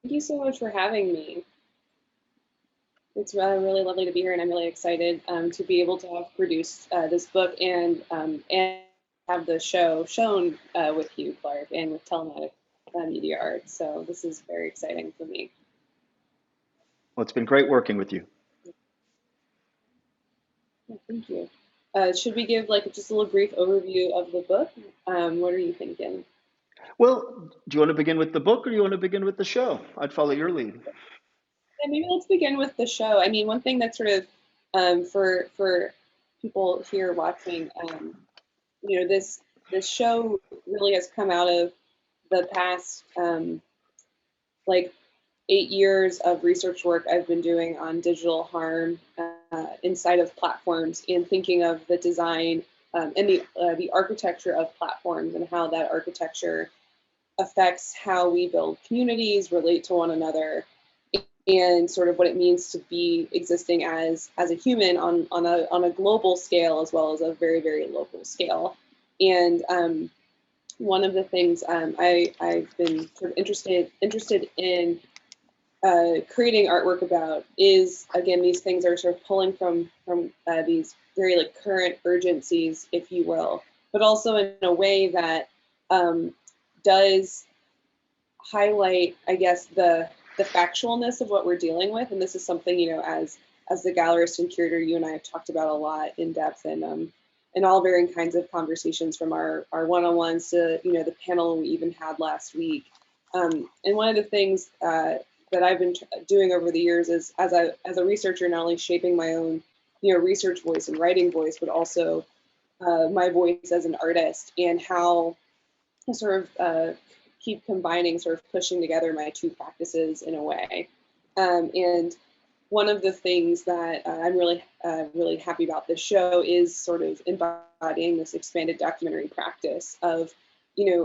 you so much for having me. It's really lovely to be here, and I'm really excited to be able to have produced this book and have the show shown with you, Clark, and with Telematic Media Arts. So this is very exciting for me. Well, it's been great working with you. Yeah, thank you. Should we give like just a little brief overview of the book? What are you thinking? Well, do you want to begin with the book or do you want to begin with the show? I'd follow your lead. Yeah, maybe let's begin with the show. I mean, one thing that's sort of for people here watching, this show really has come out of the past like 8 years of research work I've been doing on digital harm inside of platforms and thinking of the design and the architecture of platforms and how that architecture affects how we build communities, relate to one another, and sort of what it means to be existing as a human on a global scale as well as a very local scale. And one of the things I've been sort of interested in creating artwork about is, again, these things are sort of pulling from these very like current urgencies, if you will, but also in a way that does highlight, I guess, the factualness of what we're dealing with. And this is something, as the gallerist and curator, you and I have talked about a lot in depth and in all varying kinds of conversations, from our one-on-ones to the panel we even had last week. And one of the things that I've been doing over the years is, as a researcher, not only shaping my own research voice and writing voice, but also my voice as an artist, and how I sort of keep combining, sort of pushing together my two practices in a way. And one of the things that I'm really happy about this show is sort of embodying this expanded documentary practice of,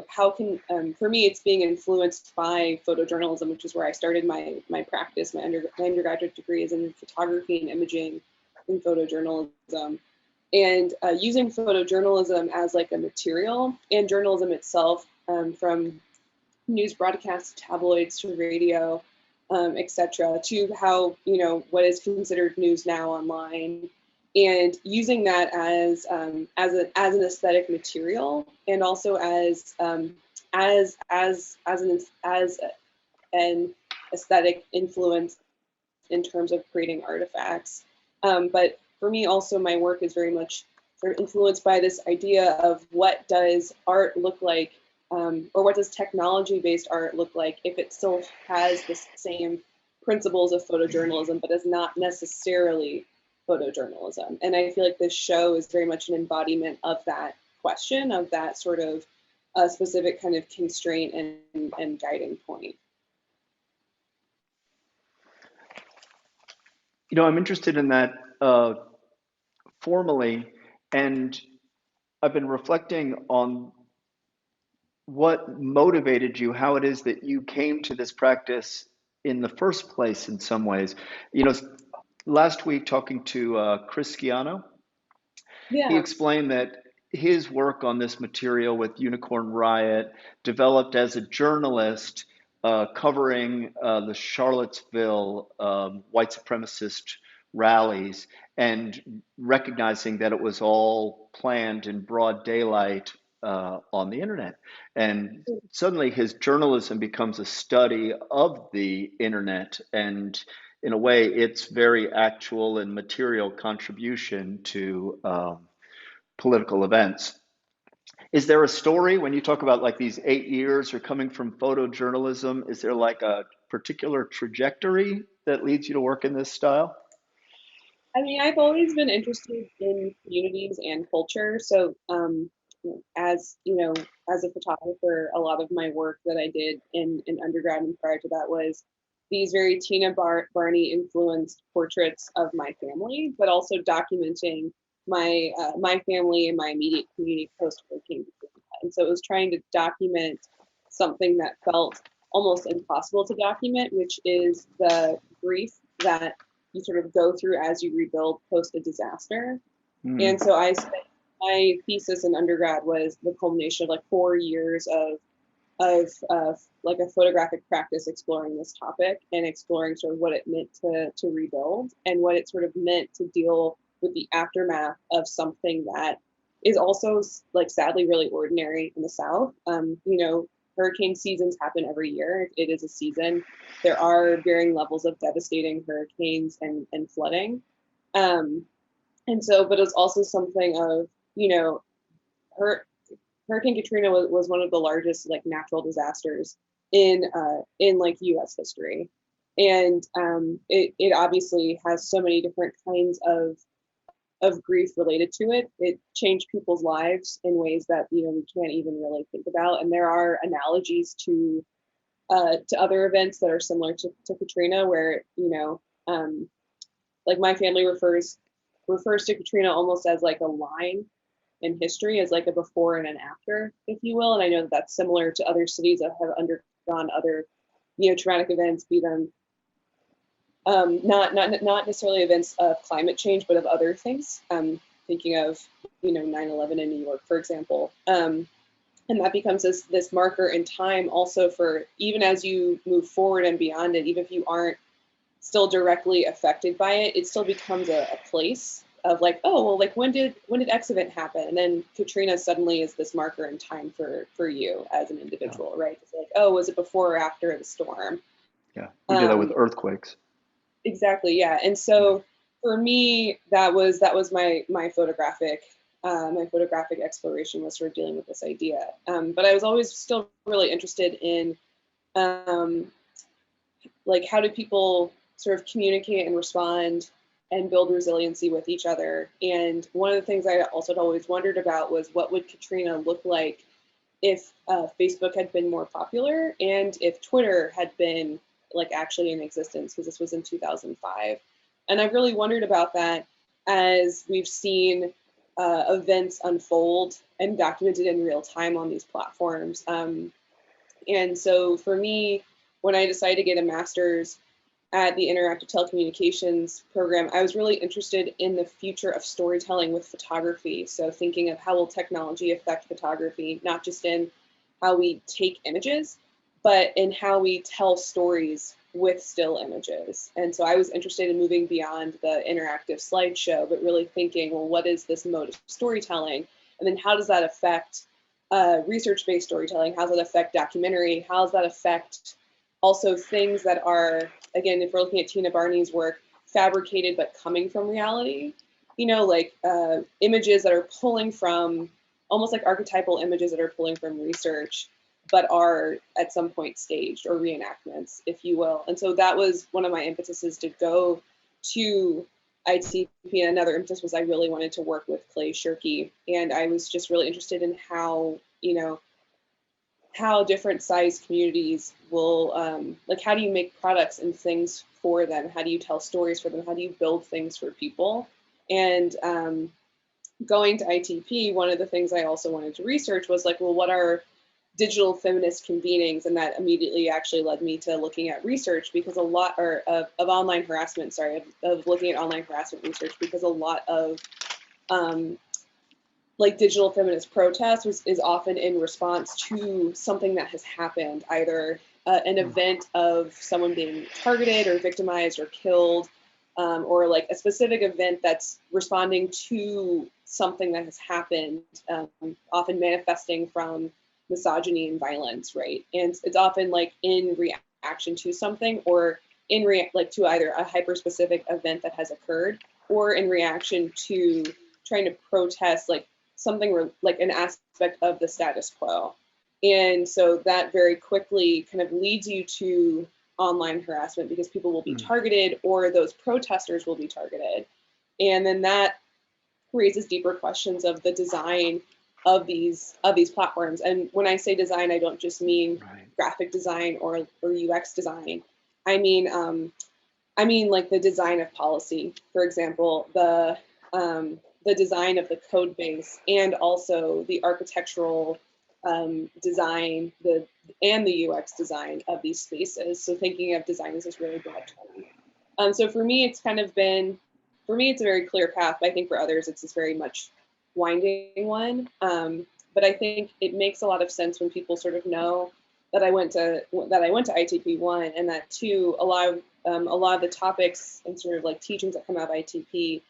how can, for me, it's being influenced by photojournalism, which is where I started my practice. My undergraduate degree is in photography and imaging in photojournalism. And using photojournalism as like a material, and journalism itself, from news broadcasts, tabloids to radio, etc., to how what is considered news now online, and using that as an aesthetic material, and also as an aesthetic influence in terms of creating artifacts. But for me, also, my work is very much sort of influenced by this idea of what does art look like, or what does technology-based art look like if it still has the same principles of photojournalism, but is not necessarily photojournalism. And I feel like this show is very much an embodiment of that question, of that sort of specific kind of constraint and guiding point. I'm interested in that formally, and I've been reflecting on what motivated you, how it is that you came to this practice in the first place in some ways. You know, last week talking to Chris Sciano, he Yeah. explained that his work on this material with Unicorn Riot developed as a journalist covering the Charlottesville white supremacist rallies, and recognizing that it was all planned in broad daylight on the internet. And suddenly his journalism becomes a study of the internet, and in a way, its very actual and material contribution to political events. Is there a story when you talk about like these 8 years or coming from photojournalism? Is there like a particular trajectory that leads you to work in this style? I mean, I've always been interested in communities and culture. So, as as a photographer, a lot of my work that I did in undergrad and prior to that was these very Barney influenced portraits of my family, but also documenting my family and my immediate community post Hurricane Katrina. And so it was trying to document something that felt almost impossible to document, which is the grief that you sort of go through as you rebuild post a disaster. And Mm. so my thesis in undergrad was the culmination of like 4 years of like a photographic practice exploring this topic and exploring sort of what it meant to rebuild and what it sort of meant to deal with the aftermath of something that is also like sadly really ordinary in the South. Hurricane seasons happen every year. It is a season. There are varying levels of devastating hurricanes and flooding. Um, and so, but it's also something of, her Hurricane Katrina was one of the largest like natural disasters in like U.S. history, and it obviously has so many different kinds of grief related to it. It changed people's lives in ways that we can't even really think about, and there are analogies to other events that are similar to Katrina, where like my family refers to Katrina almost as like a line in history, as like a before and an after, if you will. And I know that that's similar to other cities that have undergone other, traumatic events, be them not necessarily events of climate change, but of other things. Thinking of 9/11 in New York, for example. And that becomes this marker in time also for even as you move forward and beyond it, even if you aren't still directly affected by it, it still becomes a place of like, oh well, like when did X event happen? And then Katrina suddenly is this marker in time for you as an individual, right? It's like, oh, was it before or after the storm? Yeah, we do that with Um, earthquakes. exactly, yeah. And Yeah. so for me, that was my photographic exploration was sort of dealing with this idea. But I was always still really interested in um, like how do people sort of communicate and respond and build resiliency with each other. And one of the things I also had always wondered about was what would Katrina look like if Facebook had been more popular and if Twitter had been like actually in existence, because this was in 2005. And I've really wondered about that as we've seen events unfold and documented in real time on these platforms. And so for me, when I decided to get a master's at the Interactive Telecommunications program, I was really interested in the future of storytelling with photography. So thinking of how will technology affect photography, not just in how we take images, but in how we tell stories with still images. And so I was interested in moving beyond the interactive slideshow, but really thinking, well, what is this mode of storytelling? And then how does that affect research-based storytelling? How does that affect documentary? How does that affect also things that are, again, if we're looking at Tina Barney's work, fabricated but coming from reality, like images that are pulling from, almost like archetypal images that are pulling from research, but are at some point staged or reenactments, if you will. And so that was one of my impetuses to go to ITP. And another impetus was I really wanted to work with Clay Shirky. And I was just really interested in how different size communities will like how do you make products and things for them, how do you tell stories for them, how do you build things for people. And going to ITP, one of the things I also wanted to research was like, well, what are digital feminist convenings? And that immediately actually led me to looking at research, because a lot of online harassment, sorry, of looking at online harassment research, because a lot of um, like digital feminist protest is often in response to something that has happened, either an event of someone being targeted or victimized or killed, or like a specific event that's responding to something that has happened, often manifesting from misogyny and violence, right? And it's often like in reaction to something, or like to either a hyper specific event that has occurred, or in reaction to trying to protest like something like an aspect of the status quo. And so that very quickly kind of leads you to online harassment, because people will be Mm. targeted or those protesters will be targeted. And then that raises deeper questions of the design of these platforms. And when I say design, I don't just mean Right. graphic design or UX design. I mean like the design of policy, for example, the design of the code base, and also the architectural design, and the UX design of these spaces. So thinking of design as this really broad term. So for me, it's a very clear path. But I think for others, it's this very much winding one. But I think it makes a lot of sense when people sort of know that I went to ITP 1, and that two, a lot of the topics and sort of like teachings that come out of ITP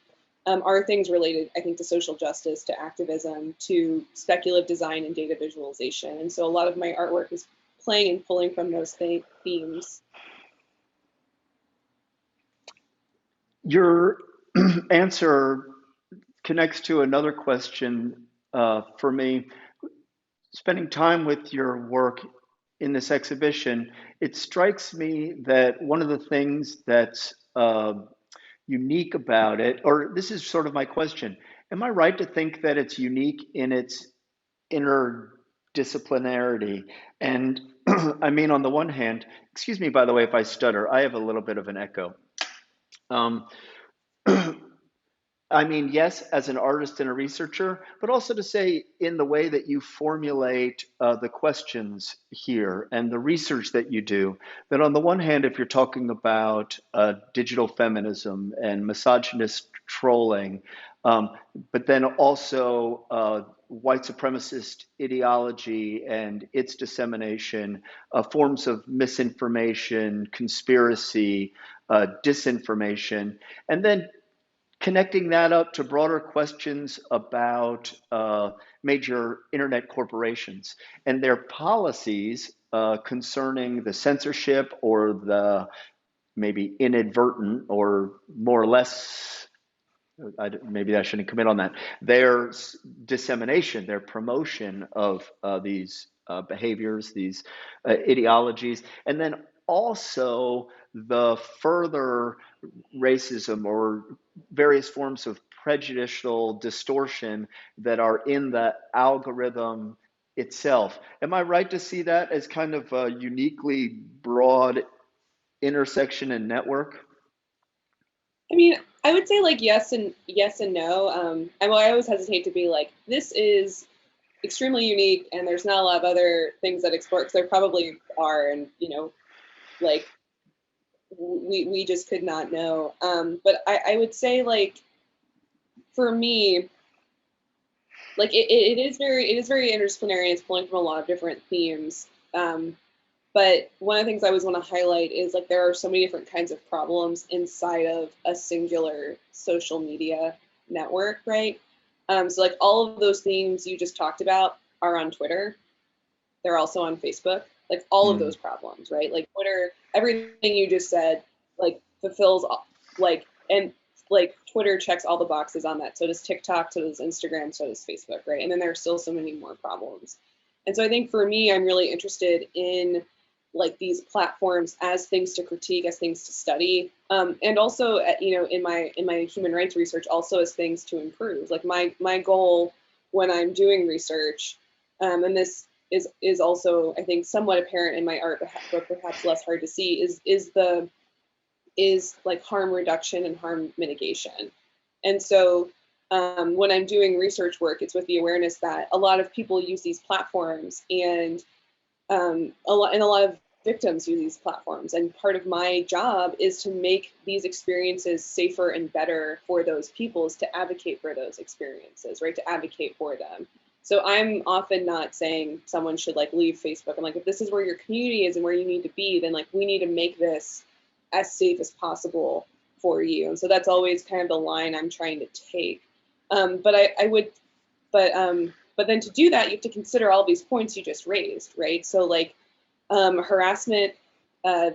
are things related, I think, to social justice, to activism, to speculative design and data visualization. And so a lot of my artwork is playing and pulling from those themes. Your answer connects to another question for me. Spending time with your work in this exhibition, it strikes me that one of the things that's unique about it, or this is sort of my question, am I right to think that it's unique in its interdisciplinarity? And I mean, on the one hand, excuse me, by the way, if I stutter, I have a little bit of an echo. Um, I mean, yes, as an artist and a researcher, but also to say in the way that you formulate the questions here and the research that you do, that on the one hand, if you're talking about digital feminism and misogynist trolling, um, but then also white supremacist ideology and its dissemination, forms of misinformation, conspiracy, disinformation, and then connecting that up to broader questions about major internet corporations and their policies concerning the censorship or the maybe inadvertent or more or less, maybe I shouldn't commit on that, their dissemination, their promotion of these behaviors, these ideologies, and then also the further racism or various forms of prejudicial distortion that are in the algorithm itself. Am I right to see that as kind of a uniquely broad intersection and network? I mean, I would say like yes and no. I always hesitate to be like, this is extremely unique and there's not a lot of other things that explore, because there probably are, and like we just could not know. But I would say like for me, like it is very interdisciplinary. It's pulling from a lot of different themes. But one of the things I always want to highlight is like there are so many different kinds of problems inside of a singular social media network, right? So like all of those themes you just talked about are on Twitter. They're also on Facebook. Like all of Mm. those problems, right? Like Twitter, everything you just said, like fulfills like and like Twitter checks all the boxes on that. So does TikTok, so does Instagram, so does Facebook, right? And then there are still so many more problems. And so I think for me, I'm really interested in like these platforms as things to critique, as things to study, and also in my human rights research, also as things to improve. Like my goal when I'm doing research, and this is also I think somewhat apparent in my art, but perhaps less hard to see, is like harm reduction and harm mitigation. And so when I'm doing research work, it's with the awareness that a lot of people use these platforms, and a lot of victims use these platforms. And part of my job is to make these experiences safer and better for those people, is to advocate for those experiences, right? To advocate for them. So I'm often not saying someone should like leave Facebook. I'm like, if this is where your community is and where you need to be, then like we need to make this as safe as possible for you. And so that's always kind of the line I'm trying to take. But I would, but then to do that, you have to consider all these points you just raised, right? So like harassment, uh,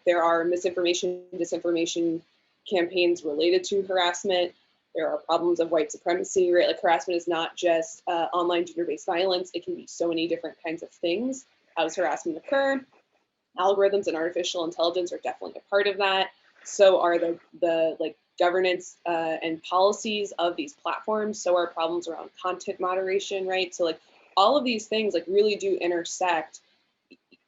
there are misinformation, disinformation campaigns related to harassment. There are problems of white supremacy, right? Like harassment is not just online gender-based violence. It can be so many different kinds of things. How does harassment occur? Algorithms and artificial intelligence are definitely a part of that. So are the like governance and policies of these platforms. So are problems around content moderation, right? So like all of these things like really do intersect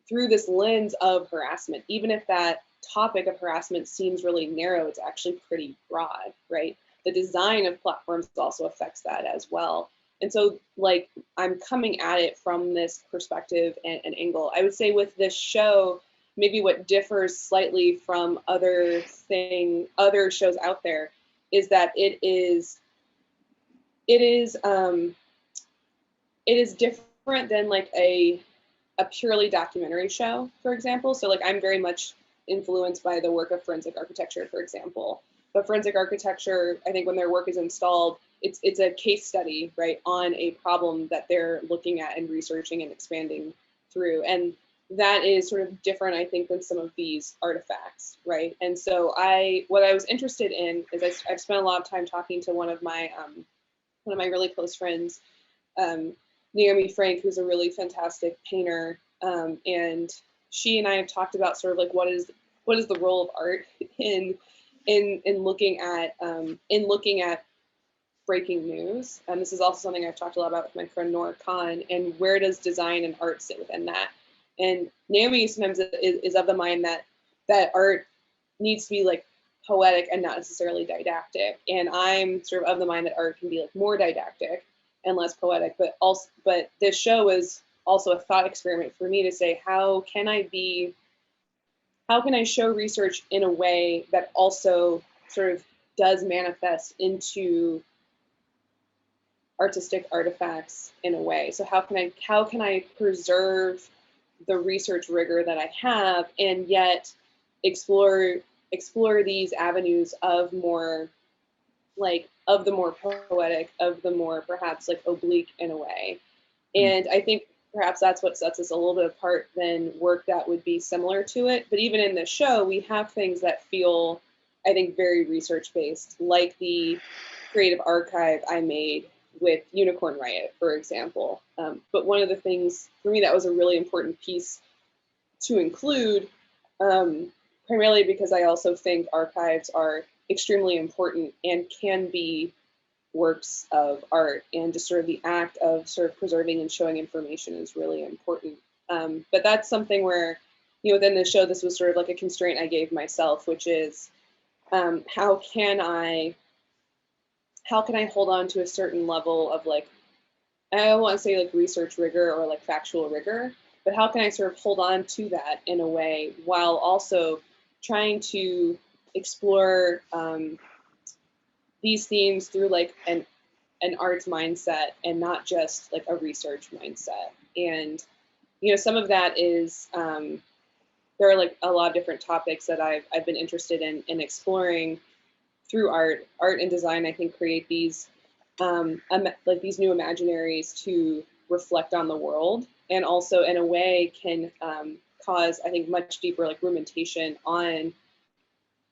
through this lens of harassment. Even if that topic of harassment seems really narrow, it's actually pretty broad, right? The design of platforms also affects that as well. And so like I'm coming at it from this perspective and angle. I would say with this show, maybe what differs slightly from other shows out there is that it is different than like a purely documentary show, for example. So like I'm very much influenced by the work of forensic architecture, for example. But forensic architecture, I think when their work is installed, it's a case study, right, on a problem that they're looking at and researching and expanding through. And that is sort of different, I think, than some of these artifacts, right? And so what I was interested in is I've spent a lot of time talking to one of my really close friends, um, Naomi Frank, who's a really fantastic painter, and she and I have talked about sort of like what is the role of art in in looking at breaking news. And this is also something I've talked a lot about with my friend Nora Khan. And where does design and art sit within that? And Naomi sometimes is of the mind that art needs to be like poetic and not necessarily didactic. And I'm sort of the mind that art can be like more didactic and less poetic. But this show was also a thought experiment for me to say, how can I show research in a way that also sort of does manifest into artistic artifacts in a way? So how can I preserve the research rigor that I have and yet explore these avenues of more like of the more poetic, of the more perhaps like oblique in a way. And I think perhaps that's what sets us a little bit apart than work that would be similar to it. But even in the show, we have things that feel, I think, very research based, like the creative archive I made with Unicorn Riot, for example. But one of the things for me that was a really important piece to include, primarily because I also think archives are extremely important and can be works of art, and just sort of the act of sort of preserving and showing information is really important. But that's something where, within the show, this was sort of like a constraint I gave myself, which is how can I hold on to a certain level of like, I don't want to say like research rigor or like factual rigor, but how can I sort of hold on to that in a way while also trying to explore these themes through like an arts mindset and not just like a research mindset. And some of that is there are like a lot of different topics that I've been interested in exploring through art and design. I think create these like these new imaginaries to reflect on the world, and also in a way can cause, I think, much deeper like rumination on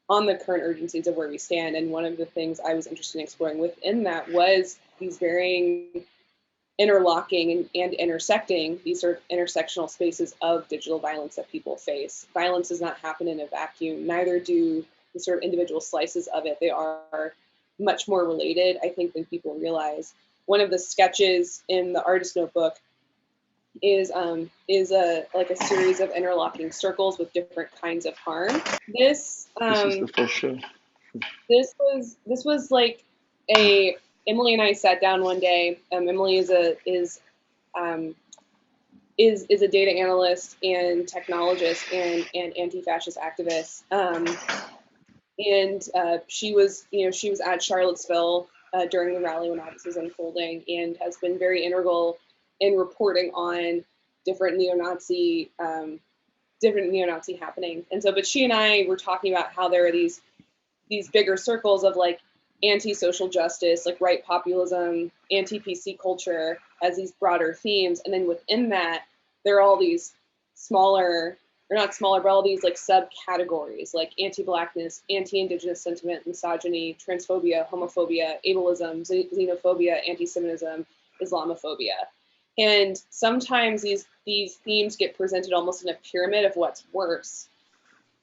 the current urgencies of where we stand. And one of the things I was interested in exploring within that was these varying interlocking and intersecting, these sort of intersectional spaces of digital violence that people face. Violence does not happen in a vacuum, neither do the sort of individual slices of it. They are much more related, I think, than people realize. One of the sketches in the artist notebook is a like a series of interlocking circles with different kinds of harm. This This is the first show. this was like a Emily and I sat down one day. Emily is um, a data analyst and technologist and anti-fascist activist. And she was at Charlottesville during the rally when all this was unfolding, and has been very integral in reporting on different neo-Nazi happenings. And so, but she and I were talking about how there are these bigger circles of like anti-social justice, like right populism, anti-PC culture as these broader themes. And then within that, there are all these smaller, or not smaller, but all these like subcategories like anti-blackness, anti-indigenous sentiment, misogyny, transphobia, homophobia, ableism, xenophobia, anti-Semitism, Islamophobia. And sometimes these themes get presented almost in a pyramid of what's worse.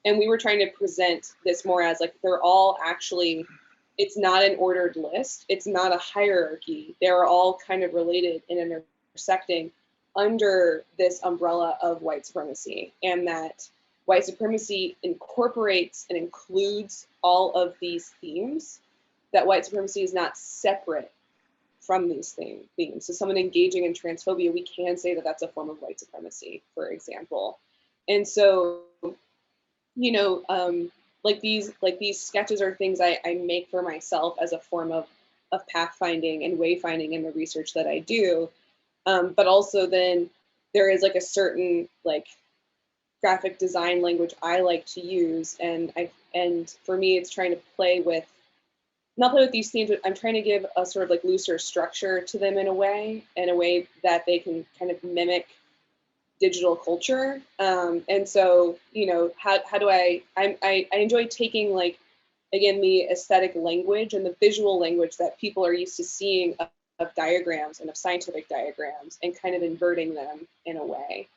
And we were trying to present this more as like they're all actually, it's not an ordered list, it's not a hierarchy, they're all kind of related and intersecting under this umbrella of white supremacy, and that white supremacy incorporates and includes all of these themes, that white supremacy is not separate from these themes. So someone engaging in transphobia, we can say that that's a form of white supremacy, for example. And so like these sketches are things I make for myself as a form of pathfinding and wayfinding in the research that I do. But also then there is like a certain like graphic design language I like to use, and for me it's trying to play with not play with these themes, but I'm trying to give a sort of like looser structure to them in a way that they can kind of mimic digital culture. And so, how do I enjoy taking like, again, the aesthetic language and the visual language that people are used to seeing of diagrams and of scientific diagrams and kind of inverting them in a way.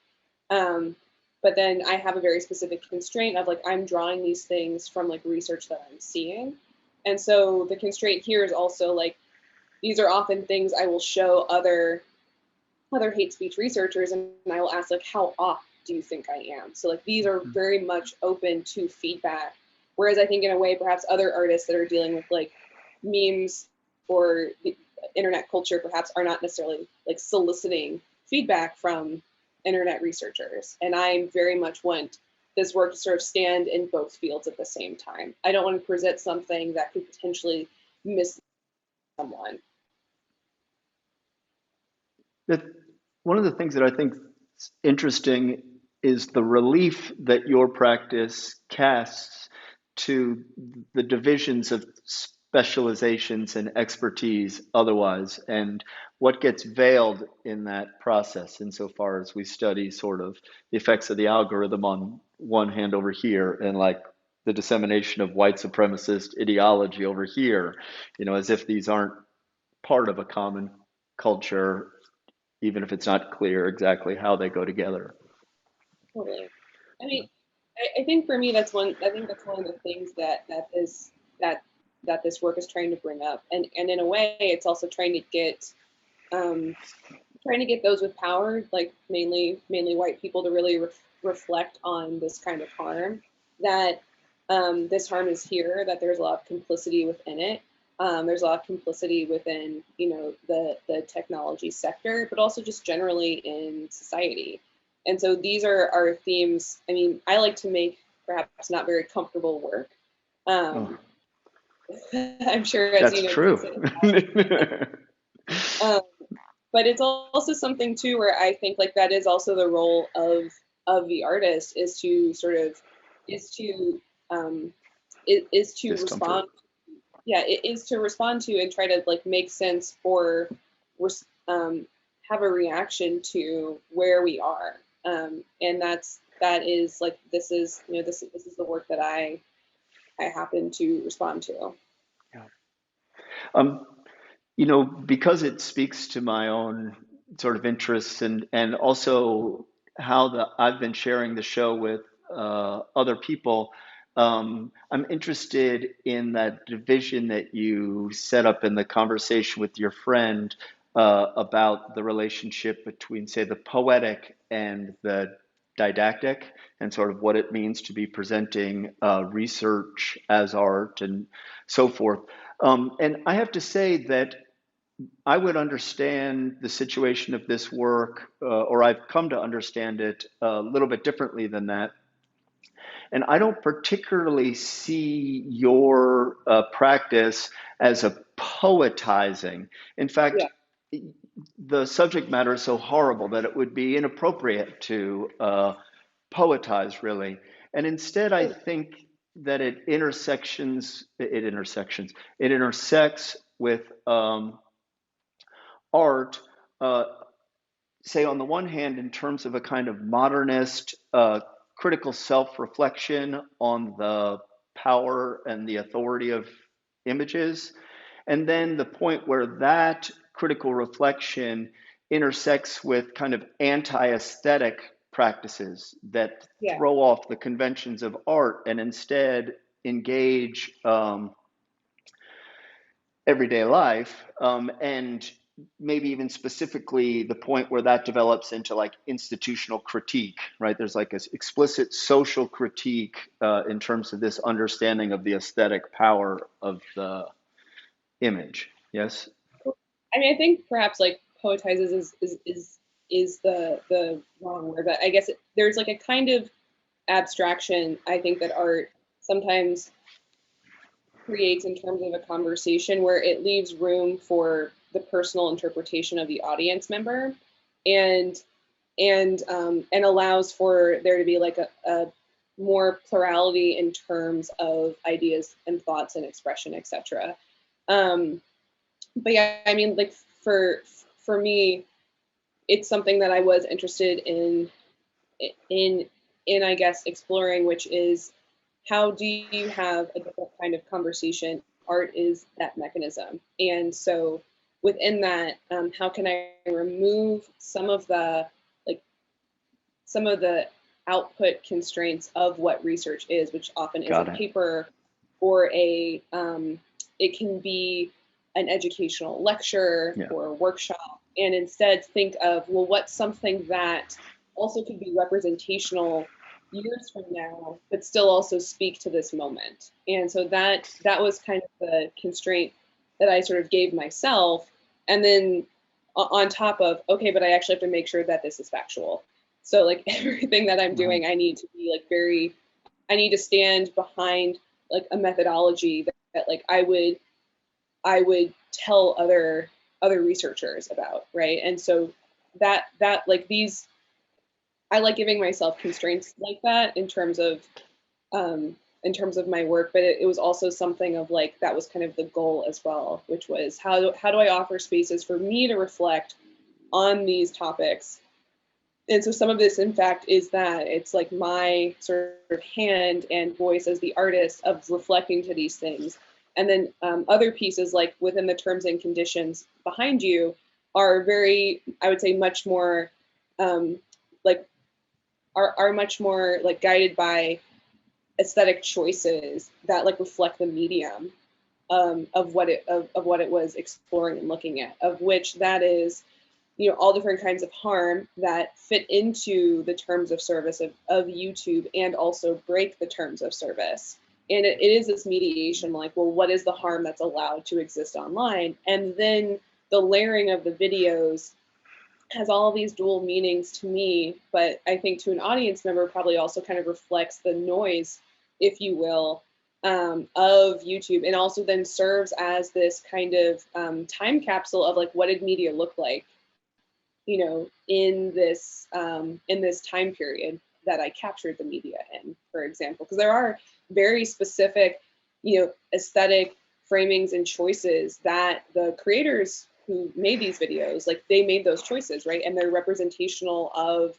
Um, but then I have a very specific constraint of like, I'm drawing these things from like research that I'm seeing. And so the constraint here is also like, these are often things I will show other hate speech researchers, and I will ask like, how off do you think I am? So like these are very much open to feedback, whereas I think in a way perhaps other artists that are dealing with like memes or the internet culture perhaps are not necessarily like soliciting feedback from internet researchers, and I very much want this work to sort of stand in both fields at the same time. I don't want to present something that could potentially miss someone. That one of the things that I think is interesting is the relief that your practice casts to the divisions of specializations and expertise otherwise, and what gets veiled in that process insofar as we study sort of the effects of the algorithm on one hand over here and like the dissemination of white supremacist ideology over here, as if these aren't part of a common culture, even if it's not clear exactly how they go together. Totally. I mean, I think for me that's one. I think that's one of the things that that this work is trying to bring up, and in a way, it's also um, trying to get those with power, like mainly white people, to really reflect on this kind of harm. That this harm is here. That there's a lot of complicity within it. There's a lot of complicity within the technology sector, but also just generally in society. And so these are our themes. I mean, I like to make perhaps not very comfortable work. Oh, Um, I'm sure, as that's you know, true. um, but it's also something too where I think like that is also the role of the artist is to sort of is to um, is to Discomfort. respond. Yeah, it is to respond to and try to like make sense or um, have a reaction to where we are. And that is like this is the work that I happen to respond to. Yeah. Um, because it speaks to my own sort of interests and also how I've been sharing the show with other people. I'm interested in that division that you set up in the conversation with your friend about the relationship between, say, the poetic and the didactic, and sort of what it means to be presenting research as art and so forth. And I have to say that I would understand the situation of this work, or I've come to understand it a little bit differently than that. And I don't particularly see your practice as a poetizing. In fact, Yeah. the subject matter is so horrible that it would be inappropriate to poetize, really. And instead, I think that it intersects with art, uh, say, on the one hand, in terms of a kind of modernist critical self reflection on the power and the authority of images, and then the point where that critical reflection intersects with kind of anti aesthetic practices that Yeah. throw off the conventions of art and instead engage everyday life, and maybe even specifically the point where that develops into like institutional critique, right? There's like an explicit social critique in terms of this understanding of the aesthetic power of the image. Yes? I mean, I think perhaps like poetizes is the wrong word, but I guess there's like a kind of abstraction I think that art sometimes creates in terms of a conversation where it leaves room for the personal interpretation of the audience member. And and allows for there to be like a more plurality in terms of ideas and thoughts and expression, etc. Um, but yeah, I mean, like for me, it's something that I was interested in in I guess exploring, which is how do you have a different kind of conversation? Art is that mechanism, and so within that, how can I remove like some of the output constraints of what research is, which often is a Got it. paper or it can be an educational lecture Yeah. or a workshop, and instead think of, well, what's something that also could be representational years from now, but still also speak to this moment. And so that was kind of the constraint that I sort of gave myself. And then on top of, okay, but I actually have to make sure that this is factual. So like everything that I'm Right. doing, I need to be like I need to stand behind like a methodology that like I would tell other researchers about, right? And so that like these I like giving myself constraints like that in terms of my work, but it was also something of like that was kind of the goal as well, which was how do I offer spaces for me to reflect on these topics. And so some of this in fact is that it's like my sort of hand and voice as the artist of reflecting to these things, and then other pieces like within the terms and conditions behind you are very, I would say, much more um, like are much more like guided by aesthetic choices that like reflect the medium of what it was exploring and looking at, of which that is, you know, all different kinds of harm that fit into the terms of service of YouTube and also break the terms of service. And it is this mediation, like, well, what is the harm that's allowed to exist online? And then the layering of the videos has all these dual meanings to me, but I think to an audience member probably also kind of reflects the noise, if you will, of YouTube, and also then serves as this kind of time capsule of like what did media look like, you know, in this time period that I captured the media in, for example, because there are very specific, you know, aesthetic framings and choices that the creators who made these videos, like they made those choices, right? And they're representational of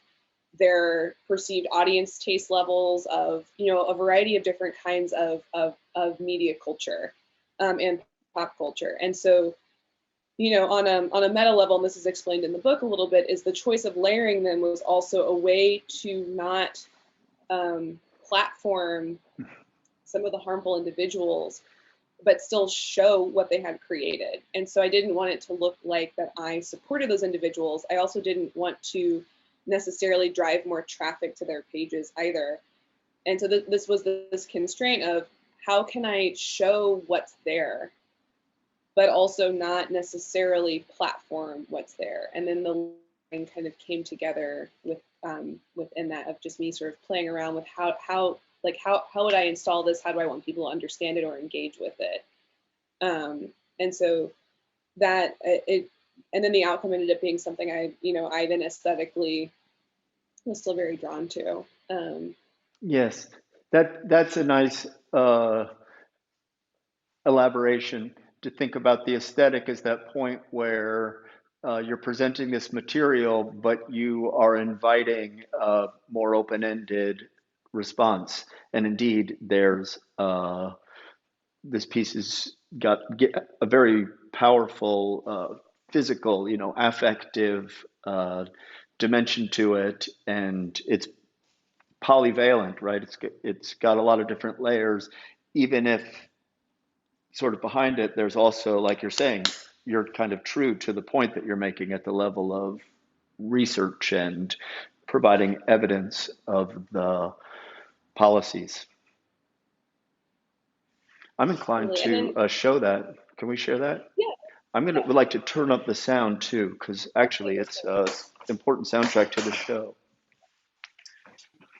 their perceived audience taste levels of, you know, a variety of different kinds of media culture and pop culture. And so you know, on a meta level, and this is explained in the book a little bit, is the choice of layering them was also a way to not platform some of the harmful individuals, but still show what they had created. And so I didn't want it to look like that I supported those individuals. I also didn't want to necessarily drive more traffic to their pages either. And so this was this constraint of how can I show what's there but also not necessarily platform what's there. And then the line kind of came together within that of just me sort of playing around with how would I install this? How do I want people to understand it or engage with it? And so that it and then the outcome ended up being something I then aesthetically was still very drawn to. Yes, that's a nice elaboration to think about the aesthetic as that point where you're presenting this material, but you are inviting a more open-ended response. And indeed, there's this piece has got a very powerful physical, you know, affective dimension to it, and it's polyvalent, right? It's got a lot of different layers, even if sort of behind it, there's also, like you're saying, you're kind of true to the point that you're making at the level of research and providing evidence of the policies. I'm inclined Totally. And to then show that. Can we share that? yeah, Would like to turn up the sound too, because actually it's an important soundtrack to the show.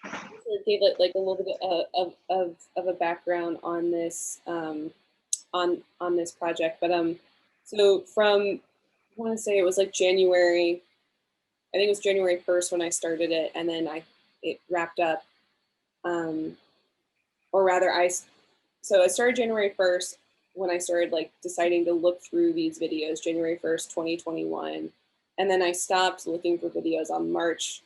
sort of gave it like a little bit of a background on this on this project. But so from I want to say it was like January I think it was January 1st when I started it, and then it wrapped up, or rather so I started January 1st when I started like deciding to look through these videos, January 1st, 2021. And then I stopped looking for videos on March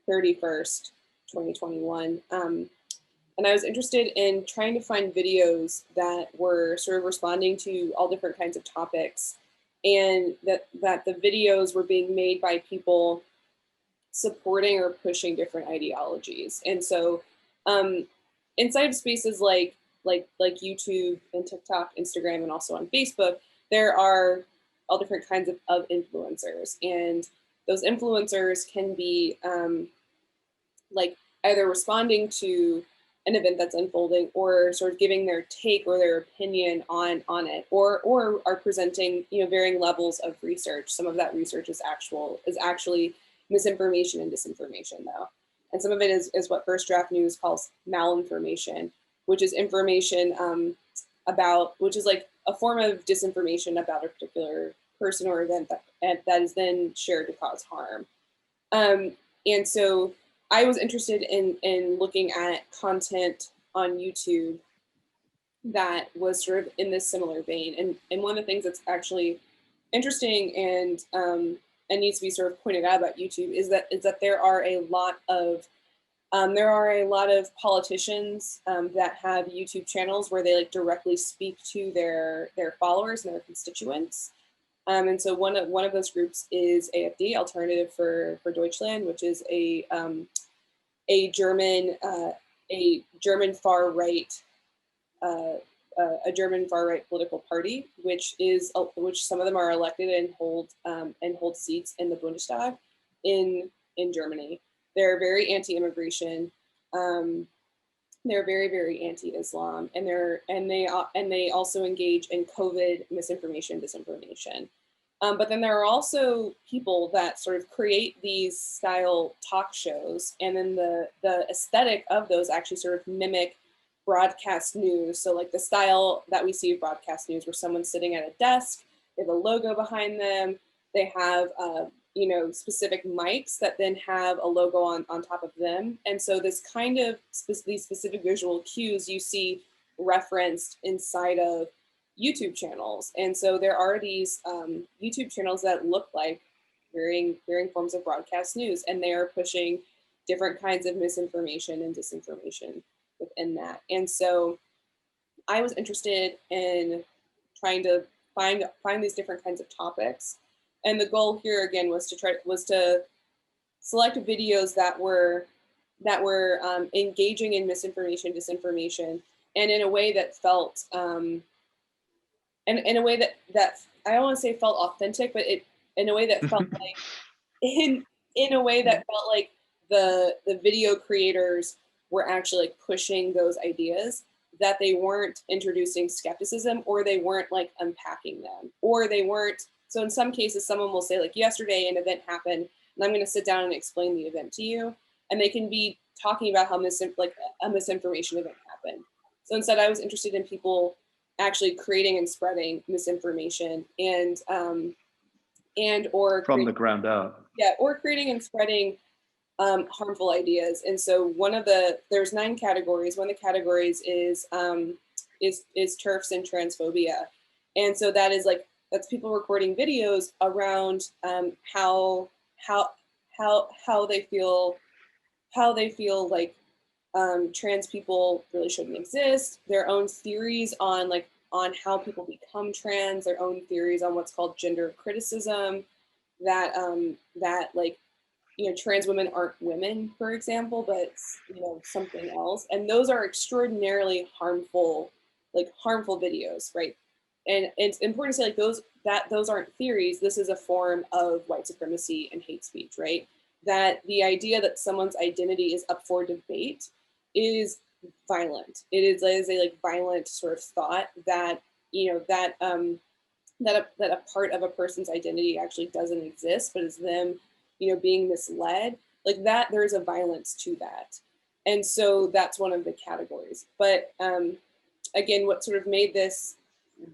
31st, 2021. And I was interested in trying to find videos that were sort of responding to all different kinds of topics, and that the videos were being made by people supporting or pushing different ideologies. And so inside of spaces like YouTube and TikTok, Instagram, and also on Facebook, there are all different kinds of influencers. And those influencers can be like either responding to an event that's unfolding, or sort of giving their take or their opinion on it, or are presenting, you know, varying levels of research. Some of that research is actually misinformation and disinformation, though, and some of it is what First Draft News calls malinformation, which is information which is like a form of disinformation about a particular person or event that is then shared to cause harm. And so I was interested in looking at content on YouTube that was sort of in this similar vein. And one of the things that's actually interesting and needs to be sort of pointed out about YouTube is that there are a lot of politicians that have YouTube channels where they like directly speak to their followers and their constituents. And so one of those groups is AfD, Alternative for Deutschland, which is a German far right political party, which some of them are elected and hold seats in the Bundestag in Germany. They're very anti-immigration. They're very, very anti-Islam, and they also engage in COVID misinformation, disinformation. But then there are also people that sort of create these style talk shows, and then the aesthetic of those actually sort of mimic broadcast news. So like the style that we see of broadcast news, where someone's sitting at a desk, they have a logo behind them, they have specific mics that then have a logo on top of them. And so this kind of these specific visual cues you see referenced inside of YouTube channels. And so there are these YouTube channels that look like varying forms of broadcast news, and they are pushing different kinds of misinformation and disinformation within that. And so I was interested in trying to find these different kinds of topics. And the goal here again was to select videos that were engaging in misinformation, disinformation, and in a way that felt and in a way that I don't want to say felt authentic, but it in a way that felt like in a way that felt like the video creators were actually like pushing those ideas, that they weren't introducing skepticism, or they weren't like unpacking them, or they weren't. So in some cases, someone will say like, yesterday an event happened and I'm going to sit down and explain the event to you, and they can be talking about how a misinformation event happened. So instead, I was interested in people actually creating and spreading misinformation or from the ground up. Yeah, or creating and spreading harmful ideas. And so there's 9 categories. One of the categories is TERFs and transphobia. And so that's people recording videos around how they feel like trans people really shouldn't exist, their own theories on how people become trans, their own theories on what's called gender criticism, that trans women aren't women, for example, but something else. And those are extraordinarily harmful videos, right? And it's important to say those aren't theories. This is a form of white supremacy and hate speech, right? That the idea that someone's identity is up for debate is violent. It is a violent sort of thought that that a part of a person's identity actually doesn't exist, but is them being misled. Like that, there is a violence to that. And so that's one of the categories. But again, what sort of made this,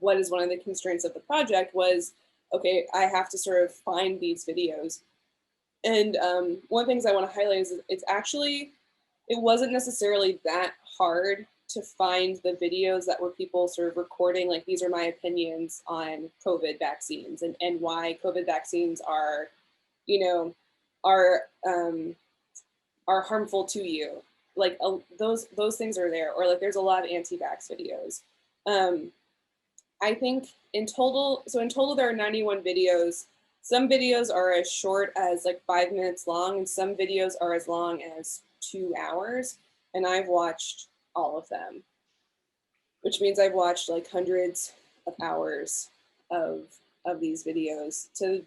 what is one of the constraints of the project was, okay, I have to sort of find these videos And one of the things I want to highlight is it's actually, it wasn't necessarily that hard to find the videos that were people sort of recording, like, these are my opinions on COVID vaccines, and why COVID vaccines are, you know, are are harmful to you. Like, those things are there, or like there's a lot of anti-vax videos. Um, I think in total, so in total there are 91 videos. Some videos are as short as like 5 minutes long, and some videos are as long as 2 hours. And I've watched all of them, which means I've watched like hundreds of hours of these videos to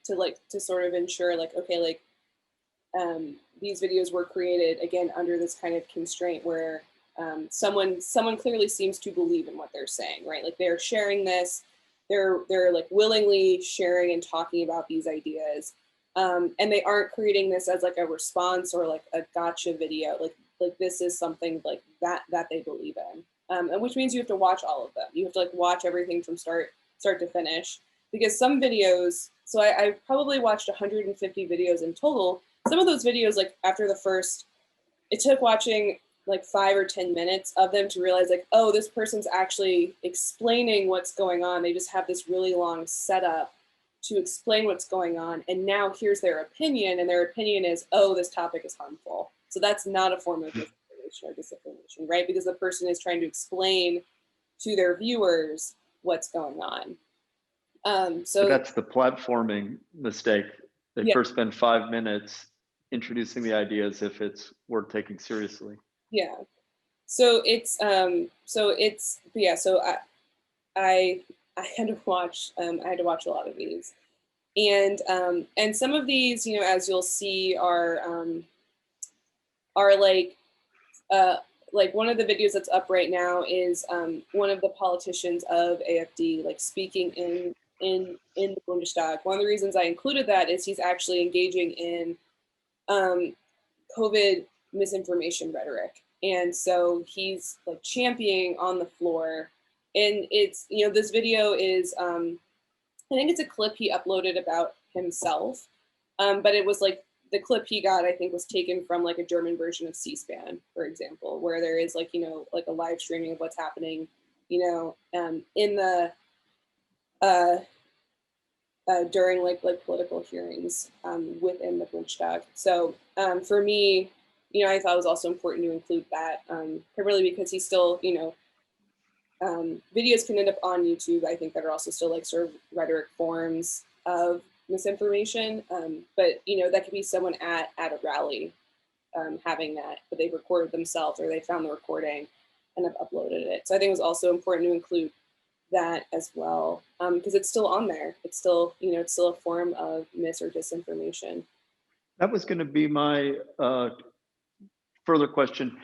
like to sort of ensure like, okay, like these videos were created again under this kind of constraint where someone clearly seems to believe in what they're saying, right? Like, they're sharing this, they're like willingly sharing and talking about these ideas, and they aren't creating this as like a response or like a gotcha video. Like this is something like that they believe in, and which means you have to watch all of them. You have to like watch everything from start to finish, because some videos. So I probably watched 150 videos in total. Some of those videos, like after the first, it took watching like 5 or 10 minutes of them to realize like, oh, this person's actually explaining what's going on. They just have this really long setup to explain what's going on. And now here's their opinion. And their opinion is, oh, this topic is harmful. So that's not a form of misinformation or disinformation, right? Because the person is trying to explain to their viewers what's going on. But So that's the platforming mistake. They yeah, first spend 5 minutes introducing the idea as if it's worth taking seriously. yeah. So I had to watch a lot of these, and some of these, as you'll see, are uh, like one of the videos that's up right now is one of the politicians of AFD like speaking in the Bundestag. One of the reasons I included that is he's actually engaging in um, COVID misinformation rhetoric. And so he's like championing on the floor. And it's, this video is, I think it's a clip he uploaded about himself. But it was like the clip he got, I think, was taken from like a German version of C-SPAN, for example, where there is like, like a live streaming of what's happening, in the, uh, during like political hearings within the Bundestag. So for me, I thought it was also important to include that, primarily because he's still, videos can end up on YouTube, I think, that are also still like sort of rhetoric forms of misinformation. But that could be someone at a rally having that, but they recorded themselves or they found the recording and have uploaded it. So I think it was also important to include that as well, because it's still on there. It's still, it's still a form of mis or disinformation. That was going to be my further question.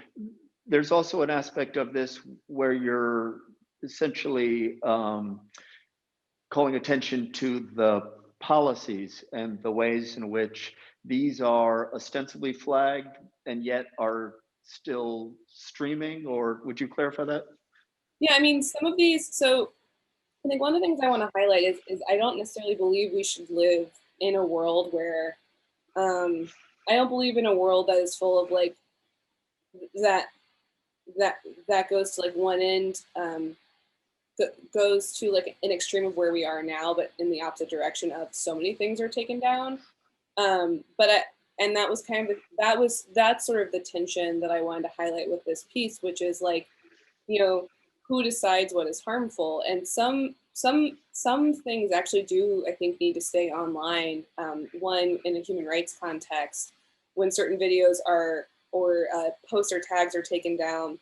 There's also an aspect of this where you're essentially calling attention to the policies and the ways in which these are ostensibly flagged and yet are still streaming, or would you clarify that? Yeah, I mean, some of these. So I think one of the things I want to highlight is I don't necessarily believe we should live in a world where um, I don't believe in a world that is full of like that that goes to like one end, goes to like an extreme of where we are now, but in the opposite direction of so many things are taken down. But and that was kind of that's sort of the tension that I wanted to highlight with this piece, which is like, who decides what is harmful? And some things actually do, I think, need to stay online. One, in a human rights context, when certain videos are or posts or tags are taken down,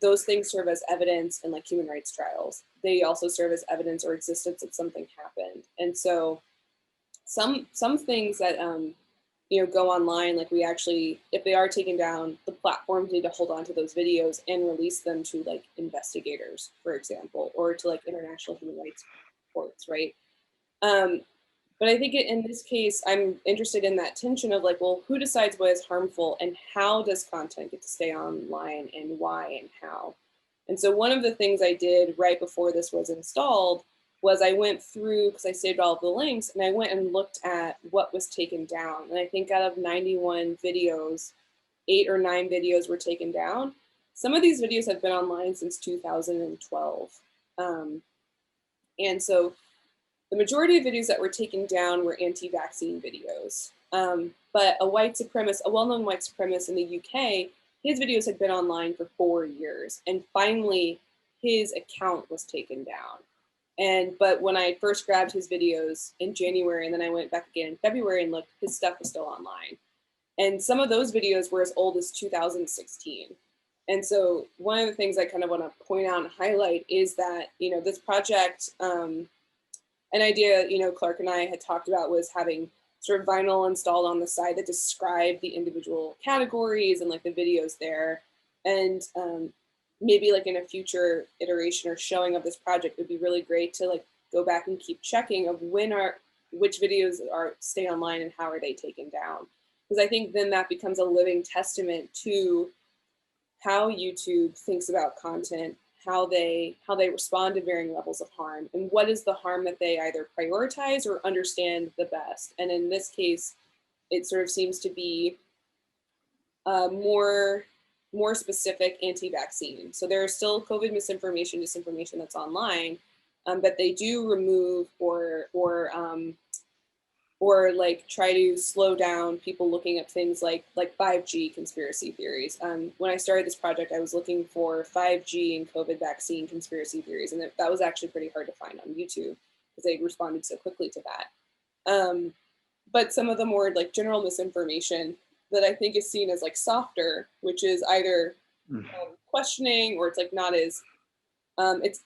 those things serve as evidence in like human rights trials. They also serve as evidence or existence that something happened. And so some things that go online, like, we actually, if they are taken down, the platforms need to hold on to those videos and release them to like investigators, for example, or to like international human rights courts, right? um, but I think in this case, I'm interested in that tension of like, well, who decides what is harmful and how does content get to stay online and why and how? And so one of the things I did right before this was installed was I went through, because I saved all of the links, and I went and looked at what was taken down. And I think out of 91 videos, 8 or 9 videos were taken down. Some of these videos have been online since 2012. Um, and so the majority of videos that were taken down were anti-vaccine videos. But a well-known white supremacist in the UK, his videos had been online for 4 years, and finally his account was taken down. But when I first grabbed his videos in January, and then I went back again in February and looked, his stuff was still online. And some of those videos were as old as 2016. And so one of the things I kind of want to point out and highlight is that, this project, an idea, Clark and I had talked about was having sort of vinyl installed on the side that described the individual categories and like the videos there. And maybe like in a future iteration or showing of this project, it would be really great to like go back and keep checking of which videos are stay online and how are they taken down. Because I think then that becomes a living testament to how YouTube thinks about content, how they respond to varying levels of harm, and what is the harm that they either prioritize or understand the best. And in this case, it sort of seems to be more specific anti-vaccine. So there is still COVID misinformation, disinformation that's online, but they do remove or like try to slow down people looking at things like 5G conspiracy theories. When I started this project, I was looking for 5G and COVID vaccine conspiracy theories, and that was actually pretty hard to find on YouTube because they responded so quickly to that. But some of the more like general misinformation that I think is seen as like softer, which is either questioning or it's like not as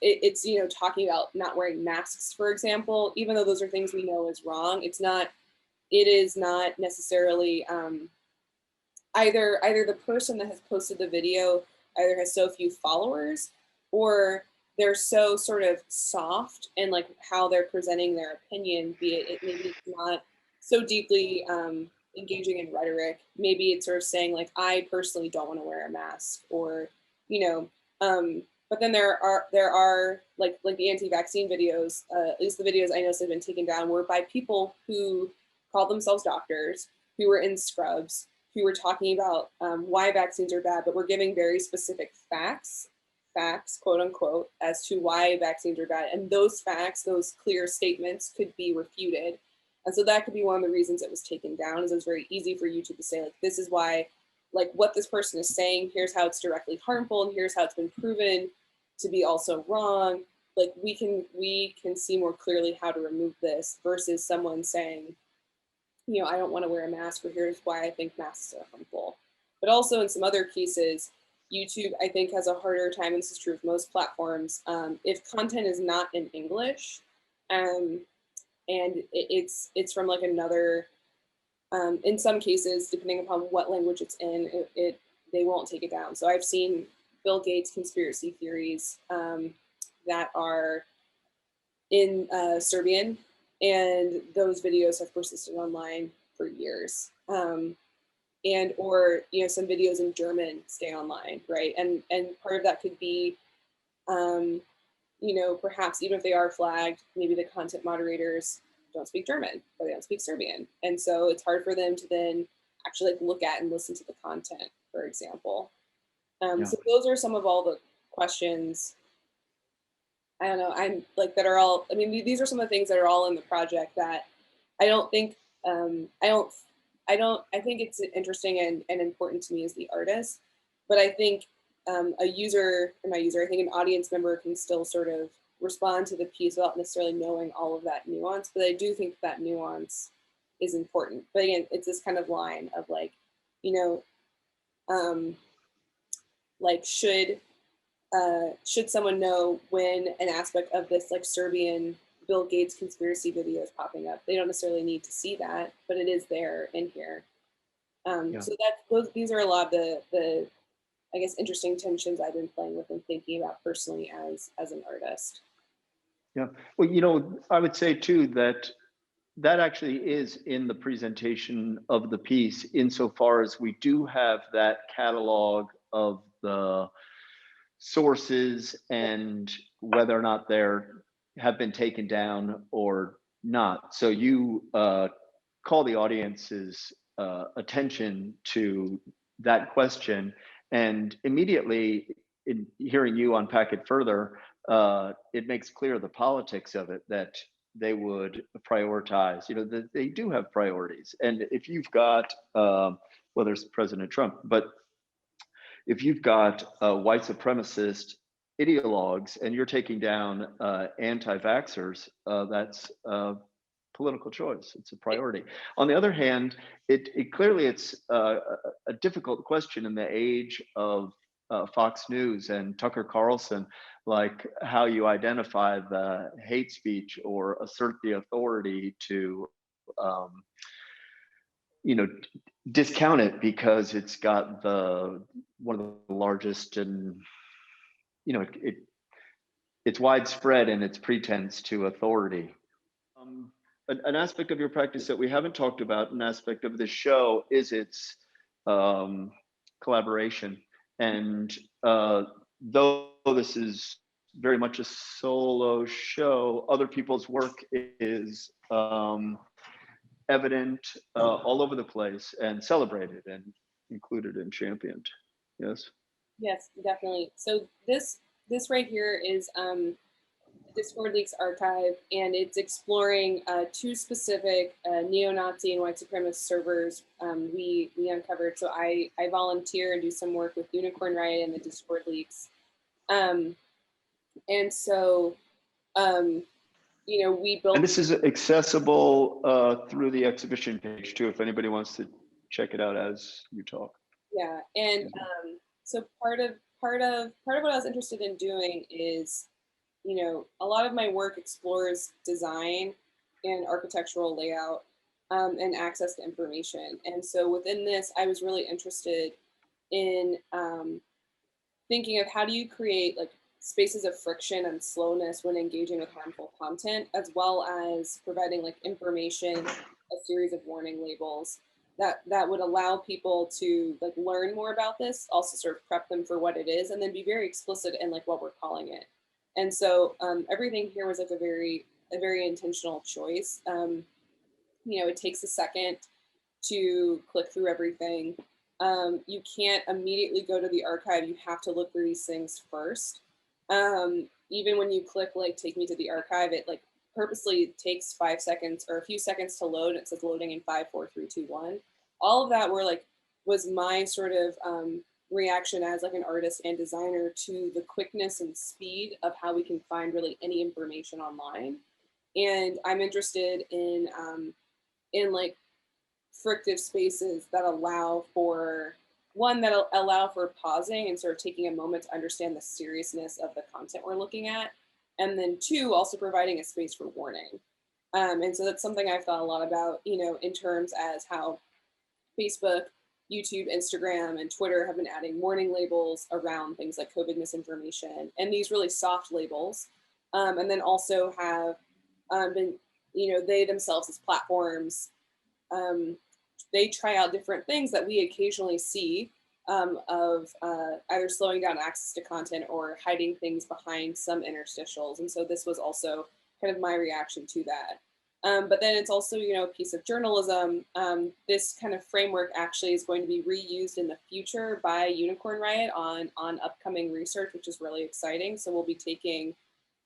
it's talking about not wearing masks, for example, even though those are things we know is wrong. It is not necessarily either the person that has posted the video either has so few followers or they're so sort of soft and like how they're presenting their opinion, be it maybe it's not so deeply engaging in rhetoric. Maybe it's sort of saying like, I personally don't want to wear a mask, or you know but then there are like the anti-vaccine videos, at least the videos I know have been taken down, were by people who call themselves doctors, who were in scrubs, who were talking about why vaccines are bad, but we're giving very specific facts, quote unquote, as to why vaccines are bad. And those facts, those clear statements could be refuted. And so that could be one of the reasons it was taken down, is it was very easy for YouTube to say, like, this is why, like what this person is saying, here's how it's directly harmful, and here's how it's been proven to be also wrong. Like we can see more clearly how to remove this versus someone saying, I don't want to wear a mask, or here's why I think masks are harmful. But also in some other cases, YouTube, I think, has a harder time, and this is true of most platforms, if content is not in English, and it's from like another, in some cases, depending upon what language it's in, they won't take it down. So I've seen Bill Gates conspiracy theories that are in Serbian, and those videos have persisted online for years. Or some videos in German stay online, right? And part of that could be, perhaps even if they are flagged, maybe the content moderators don't speak German or they don't speak Serbian, and so it's hard for them to then actually like look at and listen to the content, for example. Yeah. So those are some of all the questions. I don't know. I'm like that are all. I mean, these are some of the things that are all in the project that I don't think. I don't. I think it's interesting and important to me as the artist, but I think a user, or not user, I think an audience member can still sort of respond to the piece without necessarily knowing all of that nuance. But I do think that nuance is important. But again, it's this kind of line of like, um, like should someone know when an aspect of this like Serbian Bill Gates conspiracy video is popping up? They don't necessarily need to see that, but it is there in here. Yeah. So these are a lot of the I guess interesting tensions I've been playing with and thinking about personally as an artist. Yeah. Well, I would say too that actually is in the presentation of the piece, insofar as we do have that catalog of the sources and whether or not they're have been taken down or not. So you call the audience's attention to that question, and immediately, in hearing you unpack it further, it makes clear the politics of it, that they would prioritize. You know, that they do have priorities, and if you've got whether it's President Trump, but if you've got white supremacist ideologues and you're taking down anti-vaxxers, that's a political choice. It's a priority. On the other hand, it clearly it's a difficult question in the age of Fox News and Tucker Carlson, like how you identify the hate speech or assert the authority to um, you know, discount it because it's got the one of the largest, and you know it's widespread in its pretense to authority. An aspect of your practice that we haven't talked about, an aspect of this show, is its um, collaboration. And though this is very much a solo show, other people's work is evident all over the place and celebrated and included and championed. Yes. Yes, definitely. So this right here is Discord Leaks archive, and it's exploring two specific neo-Nazi and white supremacist servers we uncovered. So I volunteer and do some work with Unicorn Riot and the Discord Leaks, um, and so um, we And built. this is accessible through the exhibition page too, if anybody wants to check it out as you talk. Yeah, and so part of what I was interested in doing is, a lot of my work explores design and architectural layout, and access to information. And so within this, I was really interested in thinking of how do you create like spaces of friction and slowness when engaging with harmful content, as well as providing like information, a series of warning labels that would allow people to like learn more about this, also sort of prep them for what it is, and then be very explicit in like what we're calling it. And so everything here was like a very intentional choice. It takes a second to click through everything. You can't immediately go to the archive. You have to look through these things first. Even when you click like take me to the archive, it like purposely takes 5 seconds or a few seconds to load. It says loading in 5, 4, 3, 2, 1. All of that was my sort of reaction as like an artist and designer to the quickness and speed of how we can find really any information online. And I'm interested in like frictive spaces that allow for one that allow for pausing and sort of taking a moment to understand the seriousness of the content we're looking at, and then two, also providing a space for warning. And so that's something I've thought a lot about, in terms as how Facebook, YouTube, Instagram, and Twitter have been adding warning labels around things like COVID misinformation, and these really soft labels, and then also have been, they themselves as platforms, um, they try out different things that we occasionally see, of either slowing down access to content or hiding things behind some interstitials. And so this was also kind of my reaction to that. But then it's also, a piece of journalism. This kind of framework actually is going to be reused in the future by Unicorn Riot on upcoming research, which is really exciting. So we'll be taking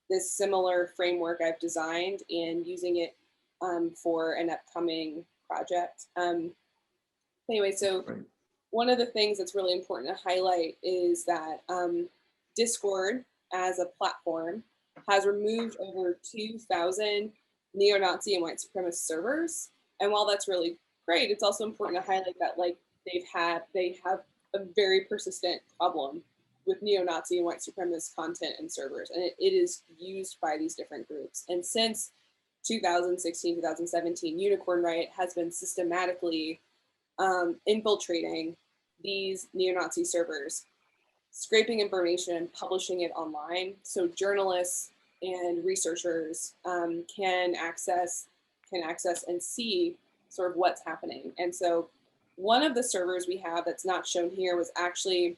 this similar framework I've designed and using it for an upcoming project. Anyway, so Right. one of the things that's really important to highlight is that Discord as a platform has removed over 2,000 neo-Nazi and white supremacist servers. And while that's really great, it's also important to highlight that like they have a very persistent problem with neo-Nazi and white supremacist content and servers, and it is used by these different groups. And since 2016, 2017, Unicorn Riot has been systematically infiltrating these neo-Nazi servers, scraping information and publishing it online, so journalists and researchers can access and see sort of what's happening. And so one of the servers we have that's not shown here was actually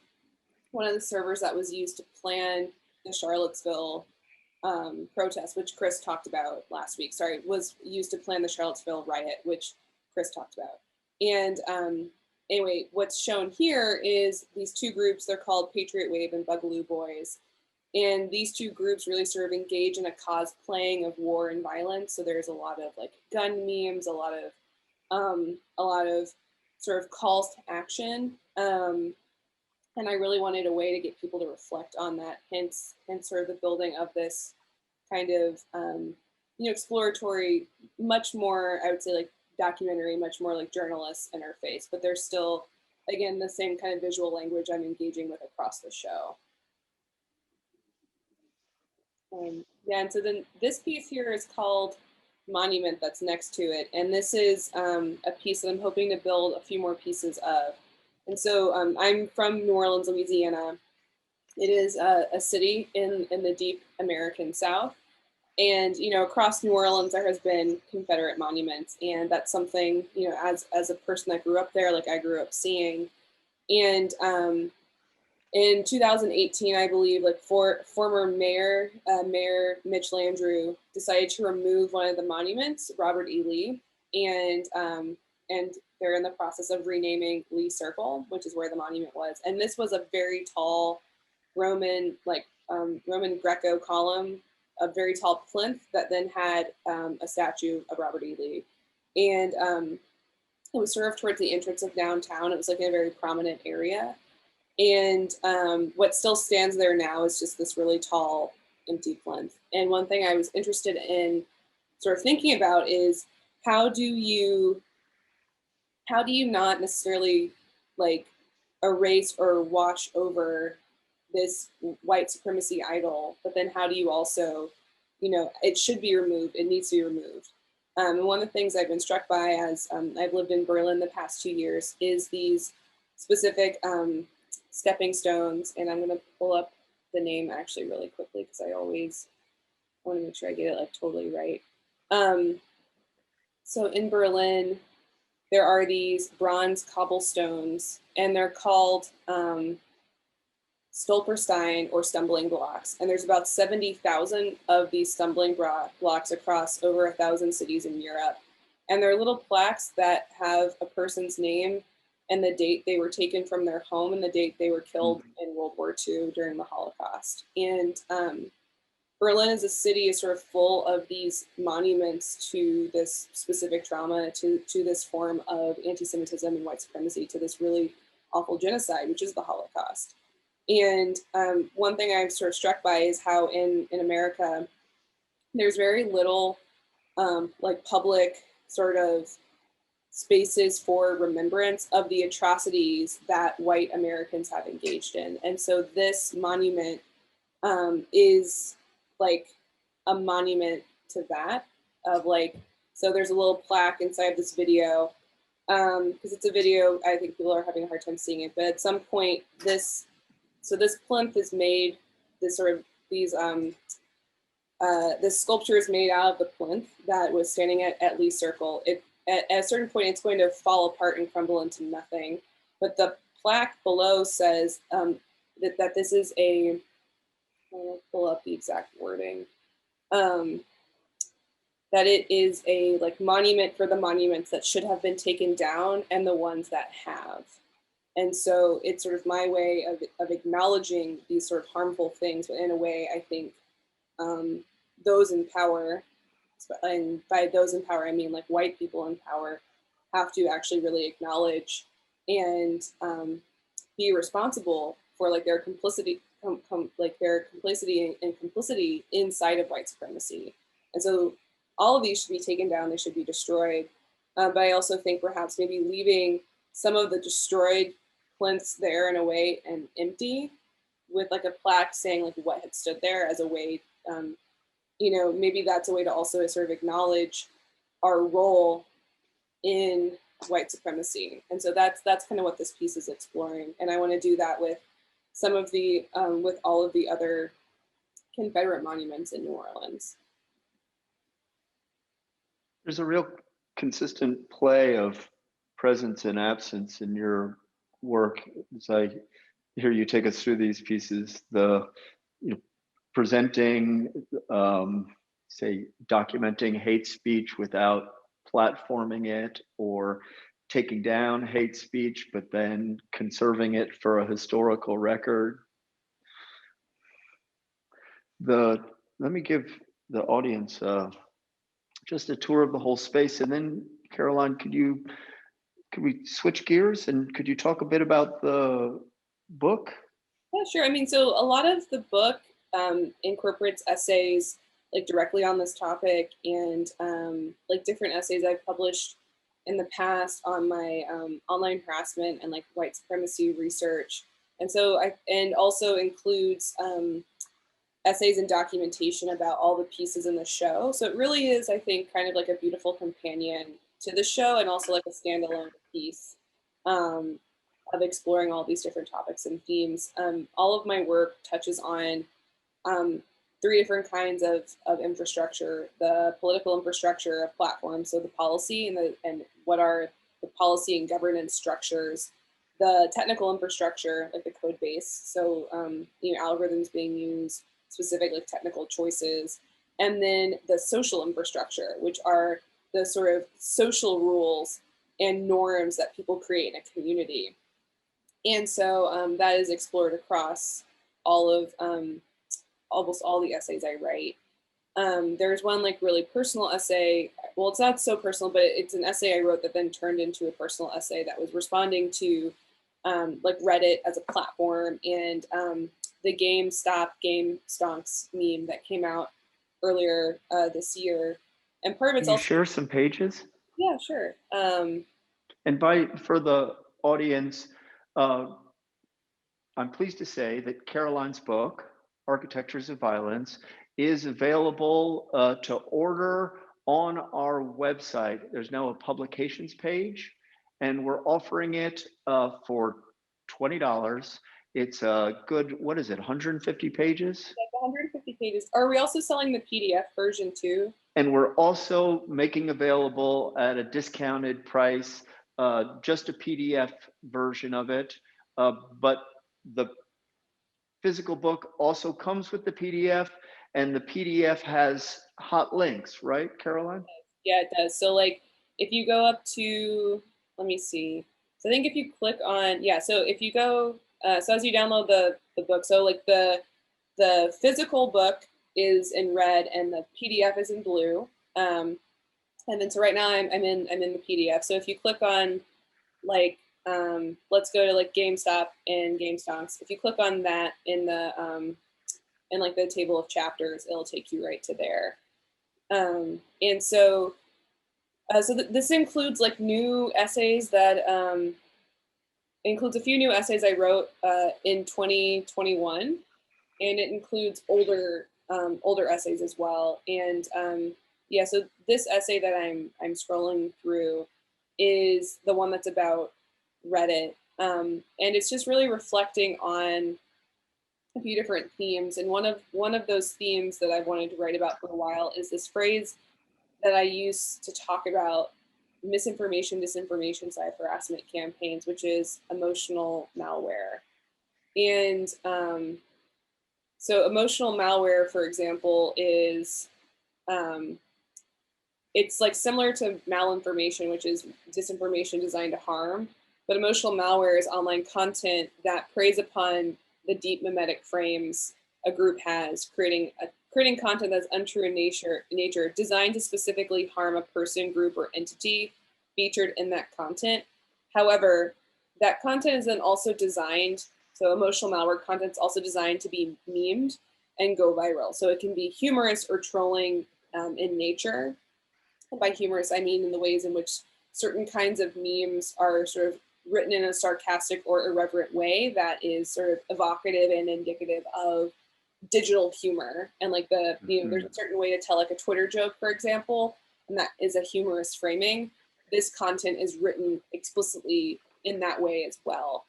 one of the servers that was used to plan the Charlottesville protest, which Chris talked about last week. Sorry, was used to plan the Charlottesville riot, which Chris talked about. And anyway, what's shown here is these two groups. They're called Patriot Wave and Bugaloo Boys. And these two groups really sort of engage in a cosplaying of war and violence. So there's a lot of like gun memes, a lot of sort of calls to action. And I really wanted a way to get people to reflect on that. Hence sort of the building of this kind of exploratory, much more, I would say, like documentary, much more like journalist interface. But there's still, again, the same kind of visual language I'm engaging with across the show. Yeah, and so then this piece here is called Monument That's Next to It. And this is a piece that I'm hoping to build a few more pieces of. And so I'm from New Orleans, Louisiana. It is a city in the deep American South. And, across New Orleans, there has been Confederate monuments. And that's something, as a person that grew up there, like I grew up seeing. And in 2018, I believe, like former Mayor Mitch Landrieu decided to remove one of the monuments, Robert E. Lee, and they're in the process of renaming Lee Circle, which is where the monument was. And this was a very tall Roman, Roman Greco column, a very tall plinth that then had a statue of Robert E. Lee, and it was sort of towards the entrance of downtown. It was like in a very prominent area. And what still stands there now is just this really tall, empty plinth. And one thing I was interested in sort of thinking about is how do you not necessarily like erase or wash over this white supremacy idol, but then how do you also, it should be removed, it needs to be removed. And one of the things I've been struck by as I've lived in Berlin the past 2 years is these specific stepping stones, and I'm going to pull up the name actually really quickly because I always want to make sure I get it like totally right. So in Berlin, there are these bronze cobblestones, and they're called Stolperstein or stumbling blocks. And there's about 70,000 of these stumbling blocks across over 1,000 cities in Europe. And they're little plaques that have a person's name and the date they were taken from their home and the date they were killed in World War II during the Holocaust. And Berlin as a city is sort of full of these monuments to this specific trauma, to this form of anti-Semitism and white supremacy, to this really awful genocide, which is the Holocaust. And one thing I'm sort of struck by is how in America, there's very little like public sort of spaces for remembrance of the atrocities that white Americans have engaged in. And so this monument is like a monument to that of like, so there's a little plaque inside this video because it's a video, I think people are having a hard time seeing it, but at some point this plinth is made, this sculpture is made out of the plinth that was standing at Lee Circle. At a certain point, it's going to fall apart and crumble into nothing. But the plaque below says that this is a, I'll pull up the exact wording, that it is a like monument for the monuments that should have been taken down and the ones that have. And so it's sort of my way of acknowledging these sort of harmful things, but in a way, I think those in power, and by those in power, I mean like white people in power, have to actually really acknowledge and be responsible for like their complicity, their complicity and complicity inside of white supremacy. And so all of these should be taken down; they should be destroyed. But I also think perhaps maybe leaving some of the destroyed plinths there in a way and empty, with like a plaque saying like what had stood there as a way. Maybe that's a way to also sort of acknowledge our role in white supremacy. And so that's kind of what this piece is exploring. And I want to do that with some of the, with all of the other Confederate monuments in New Orleans. There's a real consistent play of presence and absence in your work. As I hear you take us through these pieces, the presenting, say, documenting hate speech without platforming it, or taking down hate speech, but then conserving it for a historical record. Let me give the audience just a tour of the whole space, and then Caroline, could we switch gears and could you talk a bit about the book? Yeah, sure. I mean, so a lot of the book incorporates essays like directly on this topic, and like different essays I've published in the past on my online harassment and like white supremacy research. And so and also includes essays and documentation about all the pieces in the show. So it really is, I think, kind of like a beautiful companion to the show, and also like a standalone piece um, of exploring all these different topics and themes. All of my work touches on um, three different kinds of infrastructure: the political infrastructure of platforms, so the policy and what are the policy and governance structures; the technical infrastructure, like the code base, so algorithms being used, specific like technical choices; and then the social infrastructure, which are the sort of social rules and norms that people create in a community. And so that is explored across all of almost all the essays I write. There's one like really personal essay. Well, it's not so personal, but it's an essay I wrote that then turned into a personal essay that was responding to like Reddit as a platform, and the Game Stonks meme that came out earlier this year. And part of it's Can you also, share some pages? yeah, sure. And for the audience, uh, I'm pleased to say that Caroline's book, Architectures of Violence, is available to order on our website. There's now a publications page, and we're offering it for $20. It's a good, what is it, 150 pages? Like 150 pages. Are we also selling the PDF version too? And we're also making available at a discounted price just a PDF version of it. But the physical book also comes with the PDF, and the PDF has hot links, right, Caroline? Yeah, it does. So like if you go up to, let me see. So I think if you click on, yeah, so if you go, so as you download the book, so like the physical book is in red and the PDF is in blue. And then so right now I'm in the PDF. So if you click on like let's go to like GameStop and GameStonks. If you click on that in like the table of chapters, it'll take you right to there. And so this includes like new essays that includes a few new essays I wrote in 2021, and it includes older essays as well. And yeah, so this essay that I'm scrolling through is the one that's about Reddit, and it's just really reflecting on a few different themes. And one of those themes that I've wanted to write about for a while is this phrase that I use to talk about misinformation, disinformation, cyber harassment campaigns, which is emotional malware. And so emotional malware, for example, is it's like similar to malinformation, which is disinformation designed to harm. But emotional malware is online content that preys upon the deep mimetic frames a group has, creating content that's untrue in nature, designed to specifically harm a person, group, or entity featured in that content. However, that content is then also designed, so emotional malware content is also designed to be memed and go viral. So it can be humorous or trolling in nature. And by humorous, I mean in the ways in which certain kinds of memes are sort of written in a sarcastic or irreverent way that is sort of evocative and indicative of digital humor. And like there's a certain way to tell like a Twitter joke, for example, and that is a humorous framing. This content is written explicitly in that way as well.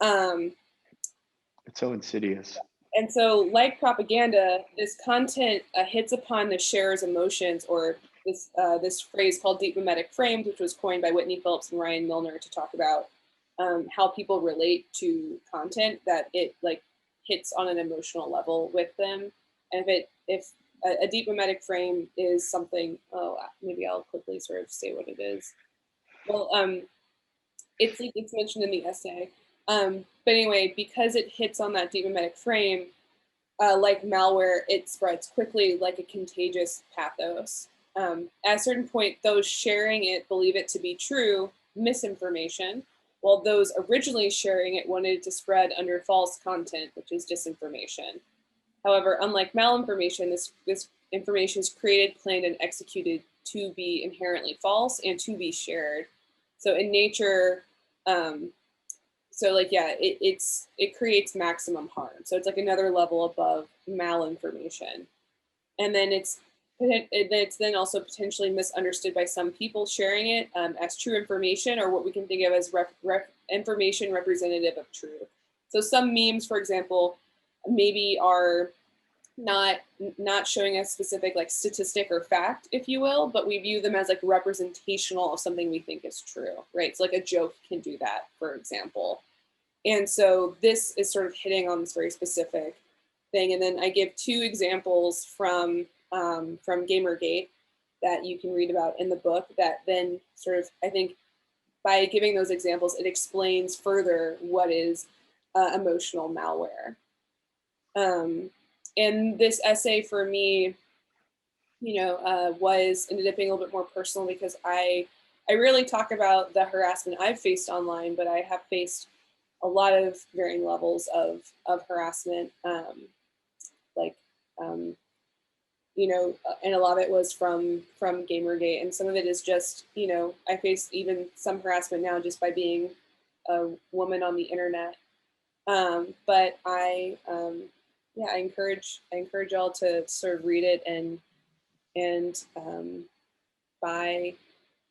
It's so insidious. And so, like propaganda, this content hits upon the sharer's emotions, or this phrase called deep mimetic frames, which was coined by Whitney Phillips and Ryan Milner to talk about how people relate to content, that it like hits on an emotional level with them. And if a deep mimetic frame is something, oh, maybe I'll quickly sort of say what it is. Well, it's like it's mentioned in the essay. But anyway, because it hits on that deep mimetic frame, like malware, it spreads quickly like a contagious pathos. At a certain point, those sharing it believe it to be true misinformation, while those originally sharing it wanted it to spread under false content, which is disinformation. However, unlike malinformation, this information is created, planned, and executed to be inherently false and to be shared. So in nature, um, so like yeah, it creates maximum harm. So it's like another level above malinformation, and then it's then also potentially misunderstood by some people sharing it as true information, or what we can think of as information representative of truth. So some memes, for example, maybe are not not showing a specific like statistic or fact, if you will, but we view them as like representational of something we think is true, right? So like a joke can do that, for example. And so this is sort of hitting on this very specific thing. And then I give two examples from Gamergate that you can read about in the book that then sort of, I think by giving those examples, it explains further what is emotional malware. And this essay for me, was ended up being a little bit more personal because I really talk about the harassment I've faced online, but I have faced a lot of varying levels of harassment, like um, and a lot of it was from Gamergate, and some of it is just I face even some harassment now just by being a woman on the internet. But yeah, I encourage y'all to sort of read it and buy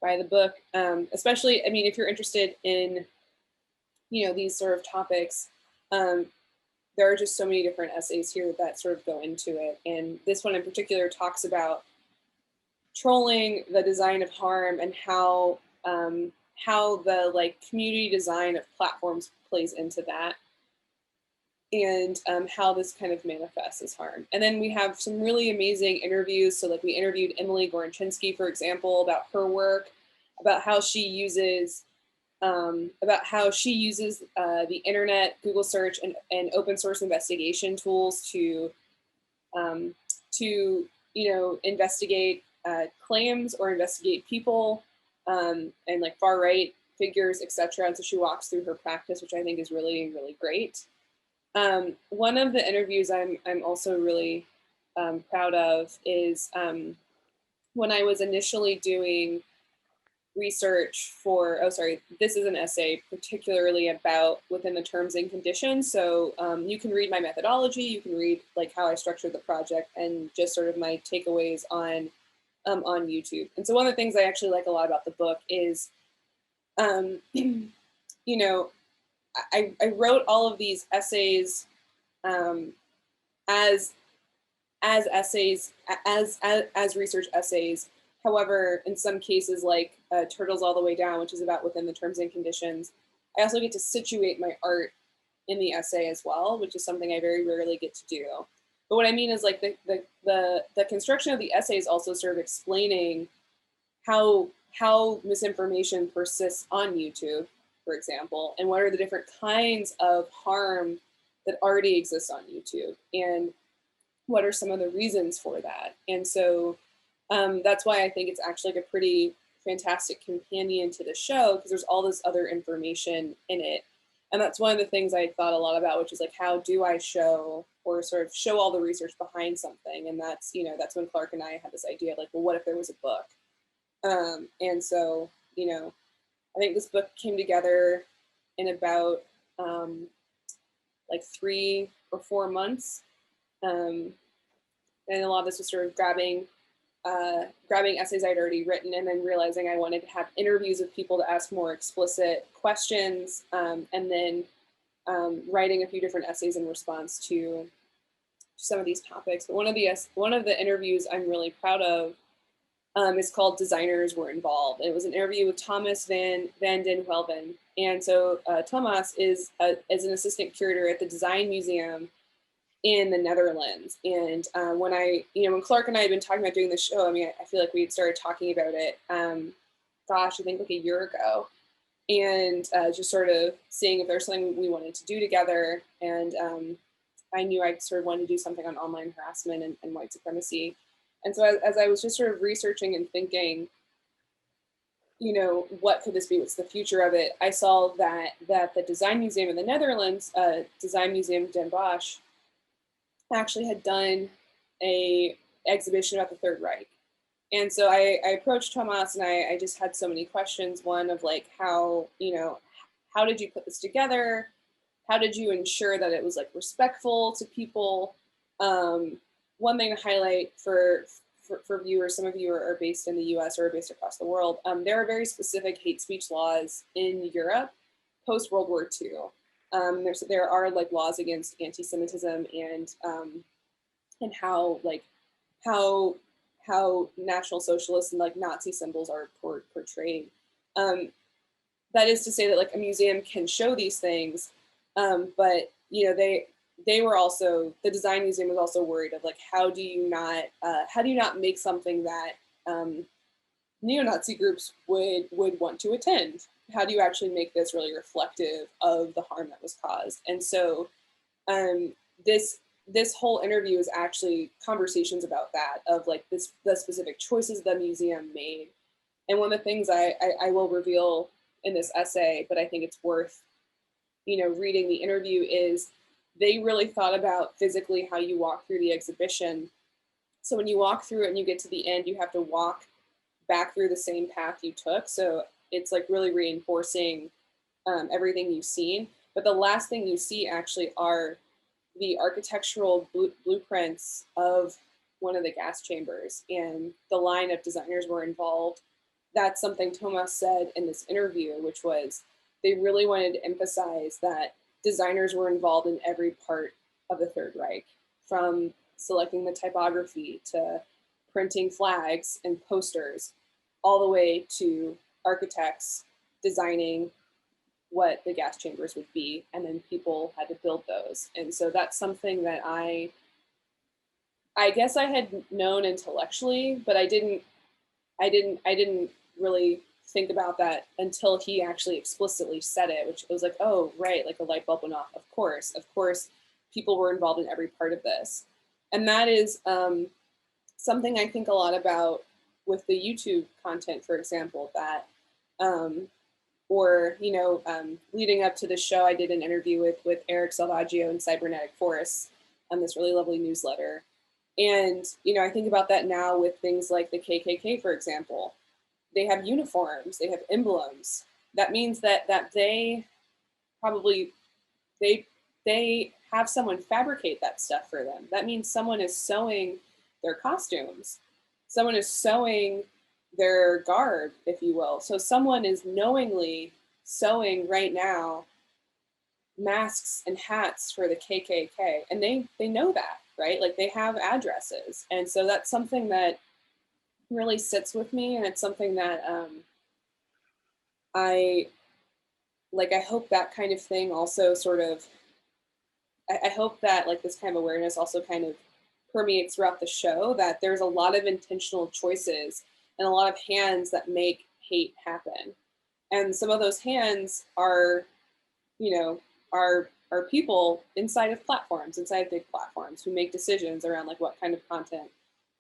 buy the book, especially I mean if you're interested in these sort of topics. Um, there are just so many different essays here that sort of go into it. And this one in particular talks about trolling, the design of harm, and how the like community design of platforms plays into that, and how this kind of manifests as harm. And then we have some really amazing interviews. So like we interviewed Emily Gorachinsky, for example, about her work, about how she uses the internet, Google search, and open source investigation tools um, to investigate claims or investigate people and like far right figures, etc. And so she walks through her practice, which I think is really really great. One of the interviews I'm also really proud of is when I was initially doing research for, oh, sorry, this is an essay particularly about within the terms and conditions. So you can read my methodology, you can read like how I structured the project and just sort of my takeaways on YouTube. And so one of the things I actually like a lot about the book is, you know, I wrote all of these essays um, as essays, as research essays. However, in some cases, like Turtles All the Way Down, which is about within the terms and conditions, I also get to situate my art in the essay as well, which is something I very rarely get to do. But what I mean is like the construction of the essay is also sort of explaining how misinformation persists on YouTube, for example, and what are the different kinds of harm that already exists on YouTube, and what are some of the reasons for that. And so that's why I think it's actually like a pretty fantastic companion to the show, because there's all this other information in it. And that's one of the things I thought a lot about, which is like, how do I show or sort of show all the research behind something? And that's when Clark and I had this idea of like, well, what if there was a book? And so, I think this book came together in about like 3 or 4 months. And a lot of this was sort of grabbing essays I'd already written and then realizing I wanted to have interviews with people to ask more explicit questions, and then writing a few different essays in response to some of these topics. But one of the interviews I'm really proud of is called "Designers Were Involved." And it was an interview with Thomas van den Welven. And so Thomas is an assistant curator at the Design Museum in the Netherlands. And when Clark and I had been talking about doing the show, I mean, I feel like we had started talking about it, gosh, I think like a year ago, and just sort of seeing if there's something we wanted to do together. And I knew I sort of wanted to do something on online harassment and white supremacy. And so as I was just sort of researching and thinking, what could this be? What's the future of it? I saw that the Design Museum in the Netherlands, Design Museum Den Bosch, actually had done a exhibition about the Third Reich. And so I approached Thomas, and I just had so many questions. One of like, how did you put this together? How did you ensure that it was like respectful to people? One thing to highlight for viewers, some of you are based in the US or are based across the world, there are very specific hate speech laws in Europe post World War II. There are like laws against anti-Semitism and how National Socialists and like Nazi symbols are portrayed. That is to say that like a museum can show these things, but they were also, the Design Museum was also worried of like, how do you not make something that neo-Nazi groups would want to attend? How do you actually make this really reflective of the harm that was caused? And so this whole interview is actually conversations about that, of like the specific choices the museum made. And one of the things I will reveal in this essay, but I think it's worth reading the interview, is they really thought about physically how you walk through the exhibition. So when you walk through it and you get to the end, you have to walk back through the same path you took. So it's like really reinforcing everything you've seen. But the last thing you see actually are the architectural blueprints of one of the gas chambers, and the line of designers were involved. That's something Thomas said in this interview, which was they really wanted to emphasize that designers were involved in every part of the Third Reich, from selecting the typography to printing flags and posters, all the way to architects designing what the gas chambers would be, and then people had to build those. And so that's something that I guess I had known intellectually, but I didn't really think about that until he actually explicitly said it, which was like, oh, right, like a light bulb went off. Of course, people were involved in every part of this. And that is something I think a lot about with the YouTube content, for example, that, leading up to the show, I did an interview with Eric Salvaggio in Cybernetic Forests on this really lovely newsletter. And, I think about that now with things like the KKK, for example. They have uniforms, they have emblems. That means that they probably, they have someone fabricate that stuff for them. That means someone is sewing their costumes. Someone is sewing their garb, if you will. So someone is knowingly sewing right now masks and hats for the KKK, and they know that, right? Like they have addresses. And so that's something that really sits with me, and it's something that I hope that kind of thing also sort of, I hope that like this kind of awareness also kind of permeates throughout the show, that there's a lot of intentional choices and a lot of hands that make hate happen. And some of those hands are, are people inside of platforms, inside of big platforms, who make decisions around like what kind of content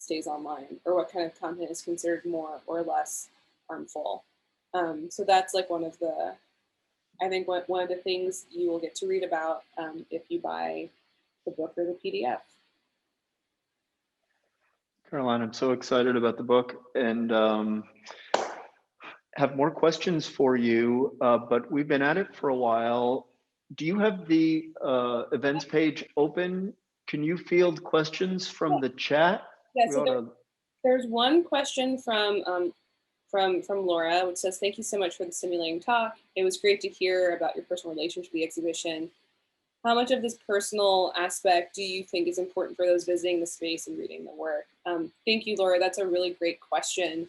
stays online, or what kind of content is considered more or less harmful. So that's like one of the, I think one of the things you will get to read about if you buy the book or the PDF. Caroline, I'm so excited about the book, and have more questions for you, but we've been at it for a while. Do you have the events page open? Can you field questions from the chat? Yeah, so there's one question from Laura, which says, thank you so much for the stimulating talk. It was great to hear about your personal relationship with the exhibition. How much of this personal aspect do you think is important for those visiting the space and reading the work? Thank you, Laura. That's a really great question.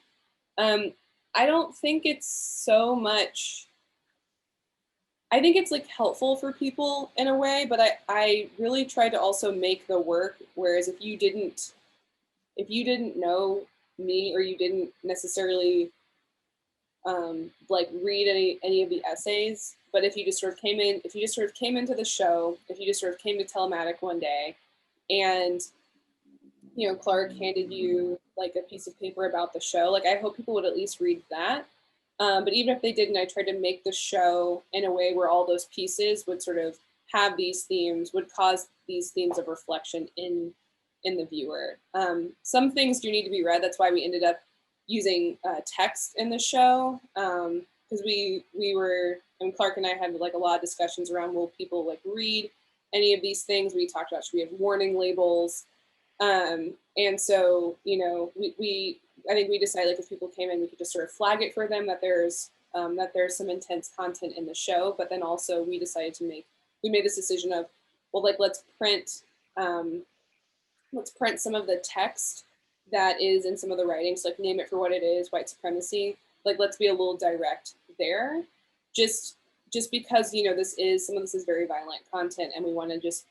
I don't think it's so much, I think it's like helpful for people in a way, but I really try to also make the work. Whereas if you didn't know me or you didn't necessarily like read any of the essays, but if you just sort of came in, if you just sort of came into the show, if you just sort of came to Telematic one day, and Clark handed you like a piece of paper about the show, like I hope people would at least read that. But even if they didn't, I tried to make the show in a way where all those pieces would sort of have these themes, would cause these themes of reflection in the viewer. Some things do need to be read. That's why we ended up using text in the show, because we were, and Clark and I had like a lot of discussions around, will people like read any of these things? We talked about, should we have warning labels? And so, we I think we decided, like, if people came in, we could just sort of flag it for them that there's some intense content in the show. But then also we decided we made this decision of, well, like, um, let's print some of the text that is in some of the writings, like name it for what it is, white supremacy. Like, let's be a little direct there, just because some of this is very violent content, and we want to just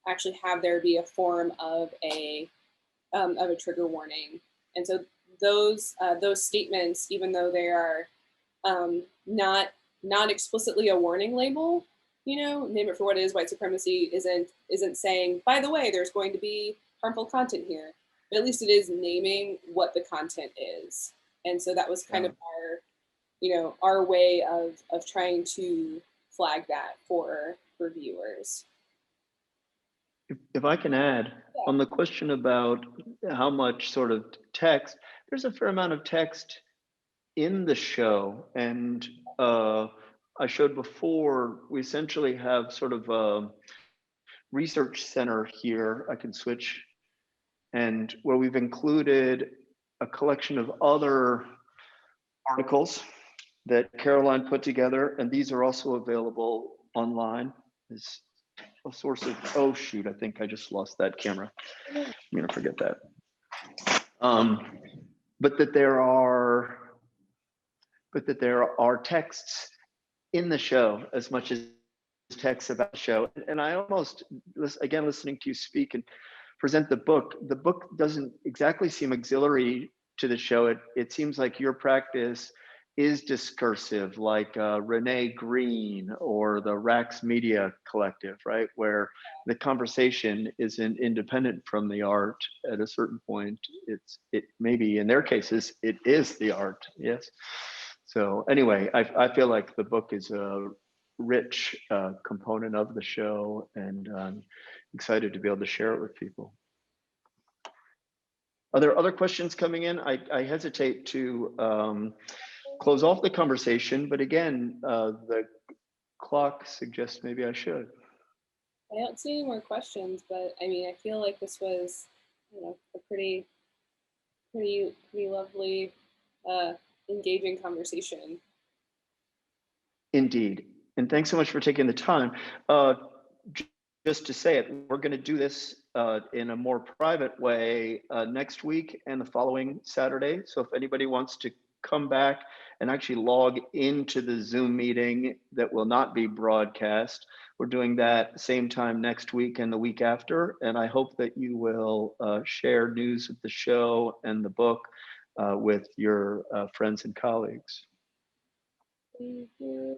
actually have there be a form of a trigger warning. And so those statements, even though they are not explicitly a warning label, name it for what it is, white supremacy isn't saying, by the way, there's going to be harmful content here, but at least it is naming what the content is. And so that was kind Yeah. of our way of trying to flag that for viewers. If I can add Yeah. on the question about how much sort of text, there's a fair amount of text in the show. And I showed before, we essentially have sort of a research center here. I can switch, and where we've included a collection of other articles that Caroline put together, and these are also available online as a source of, oh shoot, I think I just lost that camera. I'm gonna forget that. But that there are texts in the show as much as texts about the show. And I almost, again, listening to you speak and present the book doesn't exactly seem auxiliary to the show. It seems like your practice is discursive, like Renee Green or the Rax Media Collective, right? Where the conversation isn't independent from the art at a certain point. It maybe in their cases, it is the art, yes. So anyway, I feel like the book is a rich component of the show, and I'm excited to be able to share it with people. Are there other questions coming in? I hesitate to close off the conversation, but again, the clock suggests maybe I should. I don't see any more questions, but I mean, I feel like this was, a pretty lovely, engaging conversation. Indeed. And thanks so much for taking the time. Just to say it, we're going to do this in a more private way next week and the following Saturday. So if anybody wants to come back and actually log into the Zoom meeting that will not be broadcast, we're doing that same time next week and the week after. And I hope that you will share news of the show and the book with your friends and colleagues. Thank you.